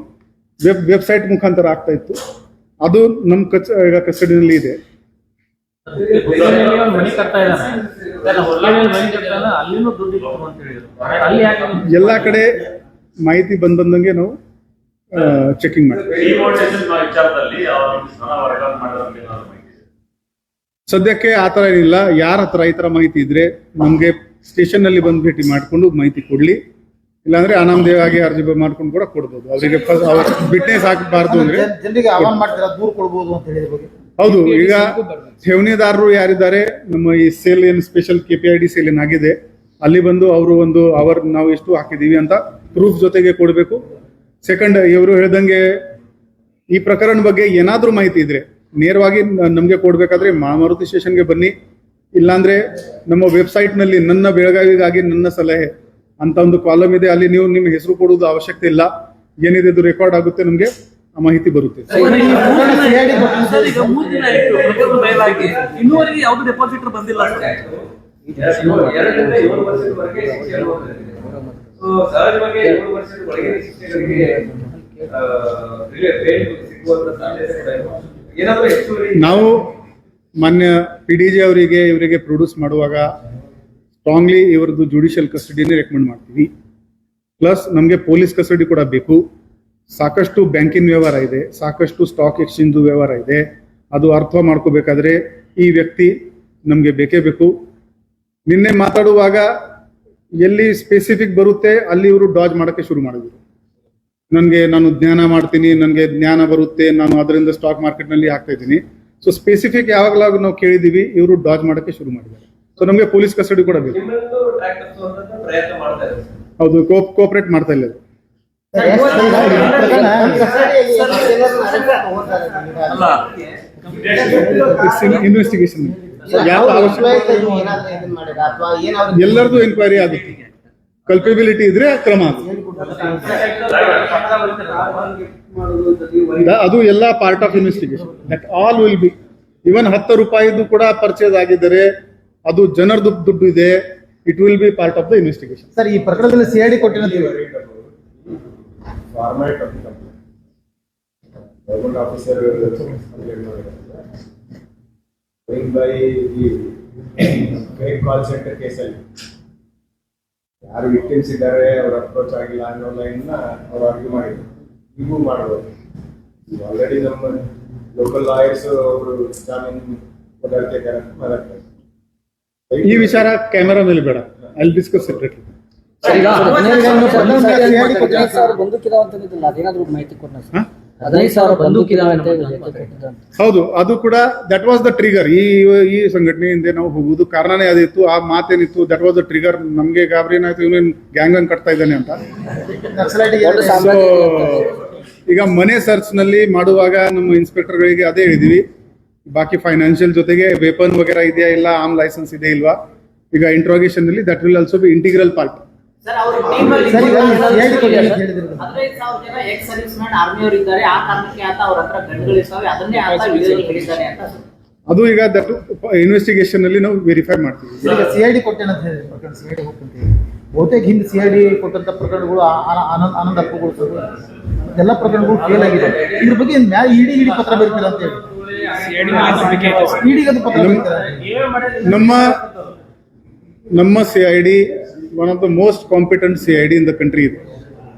website ಮುಖಾಂತರ ಆಗ್ತಾ ಇತ್ತು. ಅದು ನಮ್ಮ ಕಸ್ಟಡಿನಲ್ಲಿ ಇದೆ. ಮನಿ ಕಟ್ತಾ ಇದ್ದಾನೆ ಅಲ್ಲಿನೂ ದುಡ್ಡು ಇತ್ತು ಅಂತ ಹೇಳಿದ್ರು. ಅಲ್ಲಿ ಯಾಕೆ ಎಲ್ಲಾ ಕಡೆ ಮಾಹಿತಿ ಬಂದಂಗೆ ನಾವು ಚೆಕಿಂಗ್ ಮಾಡ್ತೀವಿ. ಡಿಮೋನೇಷನ್ ವಿಚಾರದಲ್ಲಿ ಅವರು ಹಣ ವರ್ಗಾವಣೆ ಮಾಡೋದ್ರಲ್ಲಿ ಏನಾದ್ರು ಮಾಹಿತಿ ಇದೆ? ಸದ್ಯಕ್ಕೆ ಆ ಥರ ಏನಿಲ್ಲ. ಯಾರ ಹತ್ರ ಈ ಥರ ಮಾಹಿತಿ ಇದ್ರೆ ನಮಗೆ ಸ್ಟೇಷನ್ ನಲ್ಲಿ ಬಂದು ಭೇಟಿ ಮಾಡಿಕೊಂಡು ಮಾಹಿತಿ ಕೊಡ್ಲಿ, ಇಲ್ಲಾಂದ್ರೆ ಅನಾಮಧೇಯವಾಗಿ ಅರ್ಜಿ ಮಾಡ್ಕೊಂಡು ಕೂಡ ಕೊಡ್ಬೋದು. ಅವರಿಗೆ ಬಿಟ್ನೆಸ್ ಹಾಕಬಾರ್ದು ಅಂದ್ರೆ ಜನರಿಗೆ ಆಹ್ವಾನ ಮಾಡ್ತೀರಾ, ದೂರ ಕೊಡ್ಬೋದು ಅಂತ ಹೇಳಿದ ಬಗ್ಗೆ. ಹೌದು, ಈಗ ಠೇವಣಿದಾರರು ಯಾರಿದ್ದಾರೆ, ನಮ್ಮ ಈ ಸೇಲ್ ಏನು ಸ್ಪೆಷಲ್ KPID ಸೇಲ್ ಏನಾಗಿದೆ ಅಲ್ಲಿ ಬಂದು ಅವರು ಒಂದು ನಾವು ಎಷ್ಟು ಹಾಕಿದೀವಿ ಅಂತ ಪ್ರೂಫ್ ಜೊತೆಗೆ ಕೊಡಬೇಕು. ಸೆಕೆಂಡ್, ಇವರು ಹೇಳ್ದಂಗೆ ಈ ಪ್ರಕರಣ ಬಗ್ಗೆ ಏನಾದ್ರೂ ಮಾಹಿತಿ ಇದ್ರೆ ನೇರವಾಗಿ ನಮಗೆ ಕೊಡ್ಬೇಕಾದ್ರೆ ಮಾರುತಿ ಸ್ಟೇಷನ್ಗೆ ಬನ್ನಿ, ಇಲ್ಲಾಂದ್ರೆ ನಮ್ಮ ವೆಬ್ಸೈಟ್ ನಲ್ಲಿ ನನ್ನ ಬೆಳಗಾವಿಗಾಗಿ ನನ್ನ ಸಲಹೆ ಅಂತ ಒಂದು ಕಾಲಮ್ ಇದೆ, ಅಲ್ಲಿ ನೀವು ನಿಮ್ಮ ಹೆಸರು ಕೊಡುವುದು ಅವಶ್ಯಕತೆ ಇಲ್ಲ. ಏನಿದೆ ಅದು ರೆಕಾರ್ಡ್ ಆಗುತ್ತೆ, ನಮಗೆ ಆ ಮಾಹಿತಿ ಬರುತ್ತೆ. ಇನ್ನೂವರೆಗೆ ಯಾವ್ದು ಡೆಪಾಸಿಟರ್ ಬಂದಿಲ್ಲ. 2ರಿಂದ 7 ವರ್ಷದವರೆಗೆ ಶಿಕ್ಷೆ ಅನುಭವಿಸಿದೆ. ಸಹಜವಾಗಿ 7 ವರ್ಷದ ಒಳಗೆ ಶಿಕ್ಷಕರಿಗೆ ಸಿಗುವಂತ ಸಾಧ್ಯತೆ ಕೂಡ ಇದೆ. ಏನಾದರೂ ಹೆಚ್ಚುವರಿ ನಾವು ಮಾನ್ಯ PDG ಅವರಿಗೆ ಇವರಿಗೆ ಪ್ರೊಡ್ಯೂಸ್ ಮಾಡುವಾಗ ಸ್ಟ್ರಾಂಗ್ಲಿ ಇವರದ್ದು ಜುಡಿಷಿಯಲ್ ಕಸ್ಟಡಿನೇ ರೆಕಮೆಂಡ್ ಮಾಡ್ತೀವಿ. ಪ್ಲಸ್ ನಮಗೆ ಪೊಲೀಸ್ ಕಸ್ಟಡಿ ಕೂಡ ಬೇಕು. ಸಾಕಷ್ಟು ಬ್ಯಾಂಕಿನ ವ್ಯವಹಾರ ಇದೆ, ಸಾಕಷ್ಟು ಸ್ಟಾಕ್ ಎಕ್ಸ್ಚೇಂಜ್ ವ್ಯವಹಾರ ಇದೆ. ಅದು ಅರ್ಥ ಮಾಡ್ಕೋಬೇಕಾದ್ರೆ ಈ ವ್ಯಕ್ತಿ ನಮಗೆ ಬೇಕೇ ಬೇಕು. ನಿನ್ನೆ ಮಾತಾಡುವಾಗ ಎಲ್ಲಿ ಸ್ಪೆಸಿಫಿಕ್ ಬರುತ್ತೆ ಅಲ್ಲಿ ಇವರು ಡಾಜ್ ಮಾಡೋಕ್ಕೆ ಶುರು ಮಾಡಿದ್ರು. ನಾನು ಜ್ಞಾನ ಮಾಡ್ತೀನಿ, ನನಗೆ ಜ್ಞಾನ ಬರುತ್ತೆ, ನಾನು ಅದರಿಂದ ಸ್ಟಾಕ್ ಮಾರ್ಕೆಟ್ನಲ್ಲಿ ಹಾಕ್ತಾ ಇದ್ದೀನಿ. ಸೊ ಸ್ಪೆಸಿಫಿಕ್ ಯಾವಾಗಲಾಗ ನಾವು ಕೇಳಿದೀವಿ, ಇವರು ಡಾಜ್ ಮಾಡೋಕ್ಕೆ ಶುರು ಮಾಡಿದ್ದಾರೆ. ಸೊ ನಮಗೆ ಪೊಲೀಸ್ ಕಸ್ಟಡಿ ಕೂಡ ಬೇಕು. ನಿಮ್ಮನ್ನು ಟ್ರ್ಯಾಕ್ ತಪ್ಪಿಸುವಂತ ಪ್ರಯತ್ನ ಮಾಡ್ತಾ ಇದ್ದಾರೆ. ಹೌದು, ಕೋಆಪರೇಟ್ ಮಾಡ್ತಾ ಇಲ್ಲ. ಇನ್ವೆಸ್ಟಿಗೇಷನ್ ಎಲ್ಲರದು ಎನ್ಕ್ವೈರಿ ಆಗುತ್ತೆ. ಕಲ್ಪಬಿಲಿಟಿ ಇದ್ರೆ ಕ್ರಮ ಆಗುತ್ತೆ. ಅದು ಎಲ್ಲ part of investigation. That all will be. Even 10 ರೂಪಾಯಿದು ಕೂಡ ಪರ್ಚೇಸ್ ಆಗಿದ್ದರೆ ಅದು ಜನರದ್ದು ದುಡ್ಡು ಇದೆ. It will be part of the investigation. Sir, ಈ ಪ್ರಕರಣದಲ್ಲಿ CID ಕೊಟ್ಟಿರೋದು format of government officer by ಈ ಫೇಕ್ ಕಾಲ್ ಸೆಂಟರ್ ಕೇಸಲ್ಲಿ ಯಾರು ವಿಕ್ಟಿಮ್ಸ್ ಇದ್ದಾರೆ, ಅವ್ರ ಅಪ್ರೋಚ್ ಆಗಿಲ್ಲ ಅನ್ನೋ ಲೈನ್ ಅವ್ರು ಆರ್ಗ್ಯೂ ಮಾಡಿದ್ರು. ಈಗೂ ಮಾಡ್ಬೋದು. ಆಲ್ರೆಡಿ ನಮ್ಮ ಲೋಕಲ್ ಲಾಯರ್ಸ್ ಅವರು ಜಾಮೀನು ಮಾತಾಡ್ತಾರೆ. ಈ ವಿಚಾರ ಕ್ಯಾಮೆರಾ ಮೇಲೆ ಬೇಡ, ಅಲ್ಲಿ ಡಿಸ್ಕಸ್ ಸೆಪರೇಟ್ಲಿ. ಅದೇನಾದ್ರೂ ಮಾಹಿತಿ ಕೊಟ್ಟ 15,000 ಬಂದೂಕಿದಾವೆ ಅಂತ ಹೌದು, ಅದು ಕೂಡ ದಟ್ ವಾಸ್ ದ ಟ್ರಿಗರ್. ಈ ಸಂಘಟನೆ ಹಿಂದೆ ನಾವು ಹೋಗುವುದು ಕಾರಣನೇ ಅದಿತ್ತು. ಆ ಮಾತೇನಿತ್ತು, ದಟ್ ವಾಸ್ ದ ಟ್ರಿಗರ್. ನಮ್ಗೆ ಗಾಬರಿ ಏನಾಯ್ತು, ಇವನು ಗ್ಯಾಂಗ್ ಕಟ್ತಾ ಇದ್ದಾನೆ ಅಂತ. ಸೊ ಈಗ ಮನೆ ಸರ್ಚ್ ನಲ್ಲಿ ಮಾಡುವಾಗ ನಮ್ಮ ಇನ್ಸ್ಪೆಕ್ಟರ್ಗಳಿಗೆ ಅದೇ ಹೇಳಿದೀವಿ. ಬಾಕಿ ಫೈನಾನ್ಷಿಯಲ್ ಜೊತೆಗೆ ವೆಪನ್ ವಗೇರಾ ಇದೆಯಾ ಇಲ್ಲ, ಆರ್ಮ್ ಲೈಸೆನ್ಸ್ ಇದೆ ಇಲ್ವಾ. ಈಗ ಇಂಟ್ರೋಗೇಷನ್ ನಲ್ಲಿ that will also be integral part. Sir, ಅವರು ಟೀಮಲ್ಲಿ 15,000 ಜನ ಎಕ್ಸ್ ಸರ್ವಿಸ್ ಮ್ಯಾನ್ ಆರ್ಮಿಯವರು ಇದ್ದಾರೆ. ಆ ಕಾರಣಕ್ಕೆ ಆತ ಅವ್ರ ಹತ್ರ ಗಂಡುಗಳಿರ್ತಾವೆ, ಅದನ್ನೇ ಆತ ವಿಡಿಯೋದಲ್ಲಿ ಹೇಳಿದ್ದಾನೆ ಅಂತ. ಅದು ಈಗ ದಟ್ ಇನ್ವೆಸ್ಟಿಗೇಷನ್ ಅಲ್ಲಿ ನಾವು ವೆರಿಫೈ ಮಾಡ್ತೀವಿ. ಈಗ CID ಕೊಟ್ಟೇನಂತ ಹೇಳಿ ಪ್ರಕರಣ CID ಹೋಗ್ತಂತೆ. ಬಹುತೇಕ ಹಿಂದೆ CID ಕೊಟ್ಟಂತ ಪ್ರಕರಣಗಳು ಆನಂದ ಅಪ್ಪುಗಳು ಎಲ್ಲ ಪ್ರಕರಣಗಳು ಫೇಲ್ ಆಗಿದೆ. ಇದ್ರ ಬಗ್ಗೆ ಇಡಿ ಪತ್ರ ಬರೀತಿಲ್ಲ ಅಂತ ಹೇಳಿ ಇಡಿಗೆ ಪತ್ರ ಬರೀತಾರೆ. ನಮ್ಮ CID one of the most competent CID in the country ಇದೆ.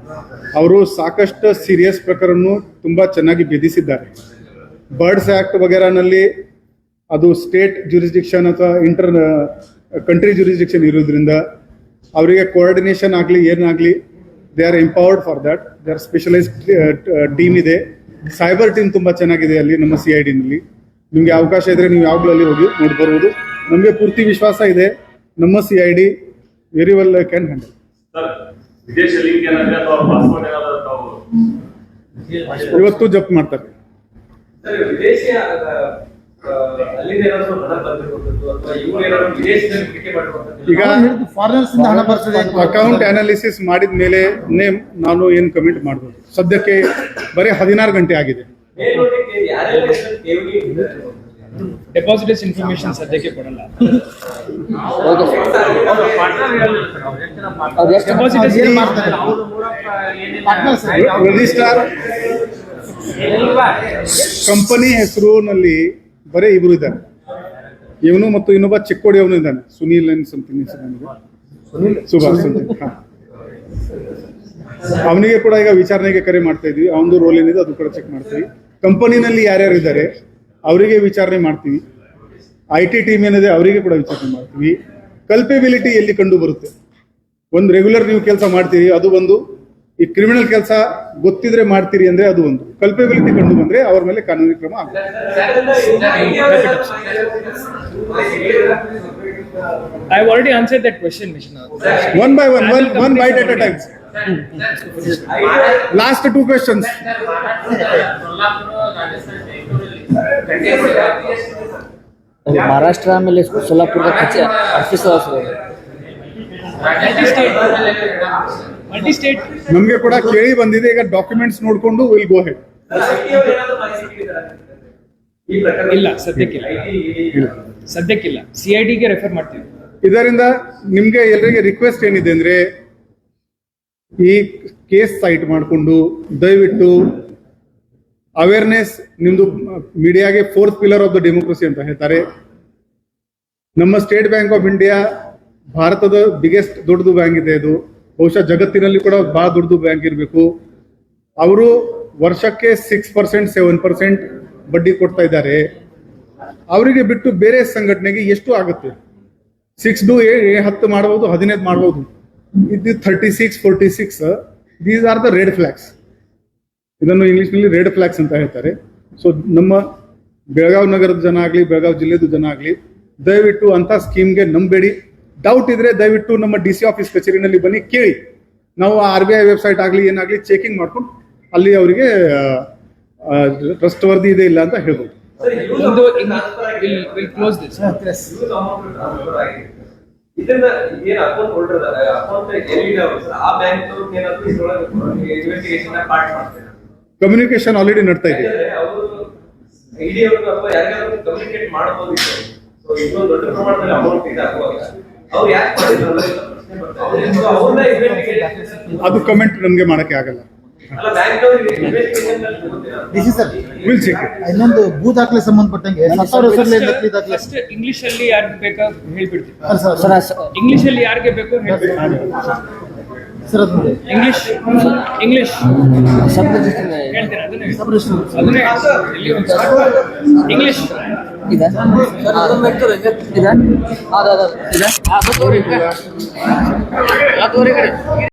ಅವರು ಸಾಕಷ್ಟು ಸೀರಿಯಸ್ ಪ್ರಕರಣ ತುಂಬಾ ಚೆನ್ನಾಗಿ ಭೇದಿಸಿದ್ದಾರೆ. ಬರ್ಡ್ಸ್ ಆಕ್ಟ್ ವಗೇರಾನಲ್ಲಿ ಅದು ಸ್ಟೇಟ್ ಜುರಿಸ್ಡಿಕ್ಷನ್ ಅಥವಾ ಕಂಟ್ರಿ ಜುರಿಸ್ಡಿಕ್ಷನ್ ಇರೋದ್ರಿಂದ ಅವರಿಗೆ ಕೋಆರ್ಡಿನೇಷನ್ ಆಗಲಿ ಏನಾಗಲಿ, they are empowered for that. They are specialised team ಇದೆ. ಸೈಬರ್ ಟೀಮ್ ತುಂಬಾ ಚೆನ್ನಾಗಿದೆ ಅಲ್ಲಿ ನಮ್ಮ CID ನಲ್ಲಿ. ನಿಮಗೆ ಅವಕಾಶ ಇದ್ರೆ ನೀವು ಯಾವಾಗಲೂ ಅಲ್ಲಿ ಹೋಗಿ ನೋಡಿ ಬರ್ಬೋದು. ನಮಗೆ ಪೂರ್ತಿ ವಿಶ್ವಾಸ ಇದೆ, ನಮ್ಮ CID very well can handle. ವಿದೇಶ ಲಿಂಕ್ ಏನಾದ್ರೆ ಅಥವಾ ಪಾಸ್ಪೋರ್ಟ್ ಏನಾದ್ರು ತಾವು ಇವತ್ತು ಜಪ್ತ್ ಮಾಡ್ತಾರೆ. ಸರ್, ವಿದೇಶಿ ಅಲ್ಲಿಂದ ಏನಾದ್ರು ಹಣ ಬಂದಿರಬಹುದು ಅಥವಾ ಇವರು ಏನಾದ್ರು ವಿದೇಶದಲ್ಲಿ ಹೂಡಿಕೆ ಮಾಡಿರುವಂತದ್ದು. ಈಗ ಫಾರಿನರ್ಸ್ ಇಂದ ಹಣ ಬರ್ತದೆ. ಅಕೌಂಟ್ ಅನಾಲಿಸಿಸ್ ಮಾಡಿದ ಮೇಲೆ ನಾನು ಏನು ಕಮೆಂಟ್ ಮಾಡ್ಬೋದು. ಸದ್ಯಕ್ಕೆ ಬರೀ 16 ಗಂಟೆ ಆಗಿದೆ. ಮೇಲ್ನೋಟಕ್ಕೆ ಯಾರೆಲ್ಲ ಠೇವಣಿ ಡೆಪಾಸಿಟರ್ಸ್ ಇನ್ಫಾರ್ಮೇಶನ್ ಸದ್ಯಕ್ಕೆ ಕೊಡಲ್ಲ. ರಿಜಿಸ್ಟ್ರಾರ್ ಕಂಪನಿ ಹೆಸರಿನಲ್ಲಿ ಬರೀ ಇಬ್ರು ಇದ್ದಾರೆ. ಇವನು ಮತ್ತು ಇನ್ನೊಬ್ಬ ಚಿಕ್ಕೋಡಿ ಅವನು ಇದ್ದಾನೆ, ಸುನೀಲ್ ಅಂಡ್ ಸಮಥಿಂಗ್, ಸುಭಾಷ್ ಅಂತ. ಅವನಿಗೆ ಕೂಡ ಈಗ ವಿಚಾರಣೆಗೆ ಕರೆ ಮಾಡ್ತಾ ಇದ್ವಿ. ಅವನದು ರೋಲ್ ಏನಿದೆ ಅದು ಕೂಡ ಚೆಕ್ ಮಾಡ್ತೀವಿ. ಕಂಪನಿನಲ್ಲಿ ಯಾರ್ಯಾರು ಇದ್ದಾರೆ ಅವರಿಗೆ ವಿಚಾರಣೆ ಮಾಡ್ತೀವಿ. IT ಟೀಮ್ ಏನಿದೆ ಅವರಿಗೆ ಕೂಡ ವಿಚಾರಣೆ ಮಾಡ್ತೀವಿ. ಕಲ್ಪೆಬಿಲಿಟಿ ಎಲ್ಲಿ ಕಂಡು ಬರುತ್ತೆ, ಒಂದು ರೆಗ್ಯುಲರ್ ನೀವು ಕೆಲಸ ಮಾಡ್ತೀರಿ ಅದು ಒಂದು, ಈ ಕ್ರಿಮಿನಲ್ ಕೆಲಸ ಗೊತ್ತಿದ್ರೆ ಮಾಡ್ತೀರಿ ಅಂದ್ರೆ ಅದು ಒಂದು, ಕಲ್ಪೆಬಿಲಿಟಿ ಕಂಡು ಬಂದ್ರೆ ಅವ್ರ ಮೇಲೆ ಕಾನೂನಿ ಕ್ರಮ ಆಗುತ್ತೆ. I have already answered that question, Vishnu. One by one bite at a time. Last 2 questions. Maharashtra ಆಮೇಲೆ ಸೋಲಾಪುರದ ಆಫೀಸ್ ಮಲ್ಟಿ ಸ್ಟೇಟ್ ನಮಗೆ ಕೂಡ ಕೇಳಿ ಬಂದಿದೆ. ಈಗ ಡಾಕ್ಯುಮೆಂಟ್ಸ್ ನೋಡ್ಕೊಂಡು ವಿಲ್ ಗೋ ಹೆಡ್. ಇಲ್ಲ, ಸದ್ಯಕ್ಕಿಲ್ಲ. CID ಗೆ ರೆಫರ್ ಮಾಡ್ತೀವಿ. ಇದರಿಂದ ನಿಮ್ಗೆ ಎಲ್ಲರಿಗೆ ರಿಕ್ವೆಸ್ಟ್ ಏನಿದೆ ಅಂದ್ರೆ, ಈ ಕೇಸ್ ಸೈಟ್ ಮಾಡಿಕೊಂಡು ದಯವಿಟ್ಟು ಅವೇರ್ನೆಸ್, ನಿಮ್ದು ಮೀಡಿಯಾಗೆ 4th pillar of the democracy ಅಂತ ಹೇಳ್ತಾರೆ. ನಮ್ಮ ಸ್ಟೇಟ್ ಬ್ಯಾಂಕ್ ಆಫ್ ಇಂಡಿಯಾ ಭಾರತದ ಬಿಗ್ಗೆಸ್ಟ್ ದೊಡ್ಡದು ಬ್ಯಾಂಕ್ ಇದೆ. ಅದು ಬಹುಶಃ ಜಗತ್ತಿನಲ್ಲಿ ಕೂಡ ಬಹಳ ದೊಡ್ಡದು ಬ್ಯಾಂಕ್ ಇರಬೇಕು. ಅವರು ವರ್ಷಕ್ಕೆ 6%, 7% ಬಡ್ಡಿ ಕೊಡ್ತಾ ಇದ್ದಾರೆ. ಅವರಿಗೆ ಬಿಟ್ಟು ಬೇರೆ ಸಂಘಟನೆಗೆ ಎಷ್ಟು ಆಗುತ್ತೆ? 6 to 10 ಮಾಡಬಹುದು, 15 ಮಾಡಬಹುದು. ಇದು 36, 46, these are the red flags. ಇದನ್ನು ಇಂಗ್ಲಿಷ್ನಲ್ಲಿ ರೆಡ್ ಫ್ಲಾಗ್ಸ್ ಅಂತ ಹೇಳ್ತಾರೆ. ಸೊ ನಮ್ಮ ಬೆಳಗಾವಿ ನಗರದ ಜನ ಆಗಲಿ, ಬೆಳಗಾವಿ ಜಿಲ್ಲೆದು ಜನ ಆಗಲಿ, ದಯವಿಟ್ಟು ಅಂತ ಸ್ಕೀಮ್ಗೆ ನಂಬೇಡಿ. ಡೌಟ್ ಇದ್ರೆ ದಯವಿಟ್ಟು ನಮ್ಮ DC ಆಫೀಸ್ ಕಚೇರಿನಲ್ಲಿ ಬನ್ನಿ, ಕೇಳಿ. ನಾವು RBI ವೆಬ್ಸೈಟ್ ಆಗಲಿ ಏನಾಗಲಿ ಚೆಕಿಂಗ್ ಮಾಡ್ಕೊಂಡು ಅಲ್ಲಿ ಅವರಿಗೆ ಟ್ರಸ್ಟ್ ವರ್ದಿ ಇದೆ ಇಲ್ಲ ಅಂತ ಹೇಳ್ಬೋದು. Close this. ಇದನ್ನ ಏನ್ ಅಕೌಂಟ್ ಹೋಲ್ಡರ್ ಅಕೌಂಟ್ ಎಲ್ಲಿದೆ ಆ ಬ್ಯಾಂಕ್ ಏನಾದ್ರು ಇನ್ವೆಸ್ಟಿಗೇಷನ್ ಪಾರ್ಟ್ ಮಾಡ್ತಾರೆ. ಕಮ್ಯುನಿಕೇಶನ್ ಆಲ್ರೆಡಿ ನಡ್ತಾ ಇದೆ. ಅವರು ID ಅವರು ಅಥವಾ ಯಾರಿಗಾದ್ರೂ ಕಮ್ಯುನಿಕೇಟ್ ಮಾಡಬಹುದಿತ್ತು. ಸೊ ಇಷ್ಟೊಂದು ದೊಡ್ಡ ಪ್ರಮಾಣದಲ್ಲಿ ಅಮೌಂಟ್ ಇದೆ ಆಗುವಾಗ ಅವ್ರು ಯಾಕೆ ಮಾಡಿದ್ರು ಅವ್ರನ್ನ ಇನ್ವೆಸ್ಟಿಗೇಷನ್ ಅದು ಕಮೆಂಟ್ ನಮಗೆ ಮಾಡಕ್ಕೆ ಆಗಲ್ಲ. ಅಲ್ಲ ಬ್ಯಾಂಕ್ ಅವರು investigation this is sir will check it. ಇನ್ನೊಂದು ಭೂ ದಾಖಲೆ ಸಂಬಂಧಪಟ್ಟಂಗೆ ಸತ್ತವರ ಹೆಸರಲ್ಲಿ ನಕಲಿ ದಾಖಲೆ ಫಸ್ಟ್ ಇಂಗ್ಲಿಷ್ ಅಲ್ಲಿ ಯಾರಿಗೆ ಬೇಕಾ ಹೇಳ್ಬಿಡ್ತೀವಿ. ಸರ್ ಇಂಗ್ಲಿಷ್ ಅಲ್ಲಿ ಯಾರಿಗೆ ಬೇಕು ಹೇಳ್ಬಿಡ್ತೀವಿ. ಸರ್ ಅದೊಂದು ಇಂಗ್ಲಿಷ್ ಶಬ್ದ ಹೇಳ್ತೀನಿ, ಅದನ್ನೇ ಸಬ್ರಿಜಿಸ್ಟರ್ ಅದನ್ನೇ ಇಂಗ್ಲಿಷ್ ಇದೆ ಇದೆ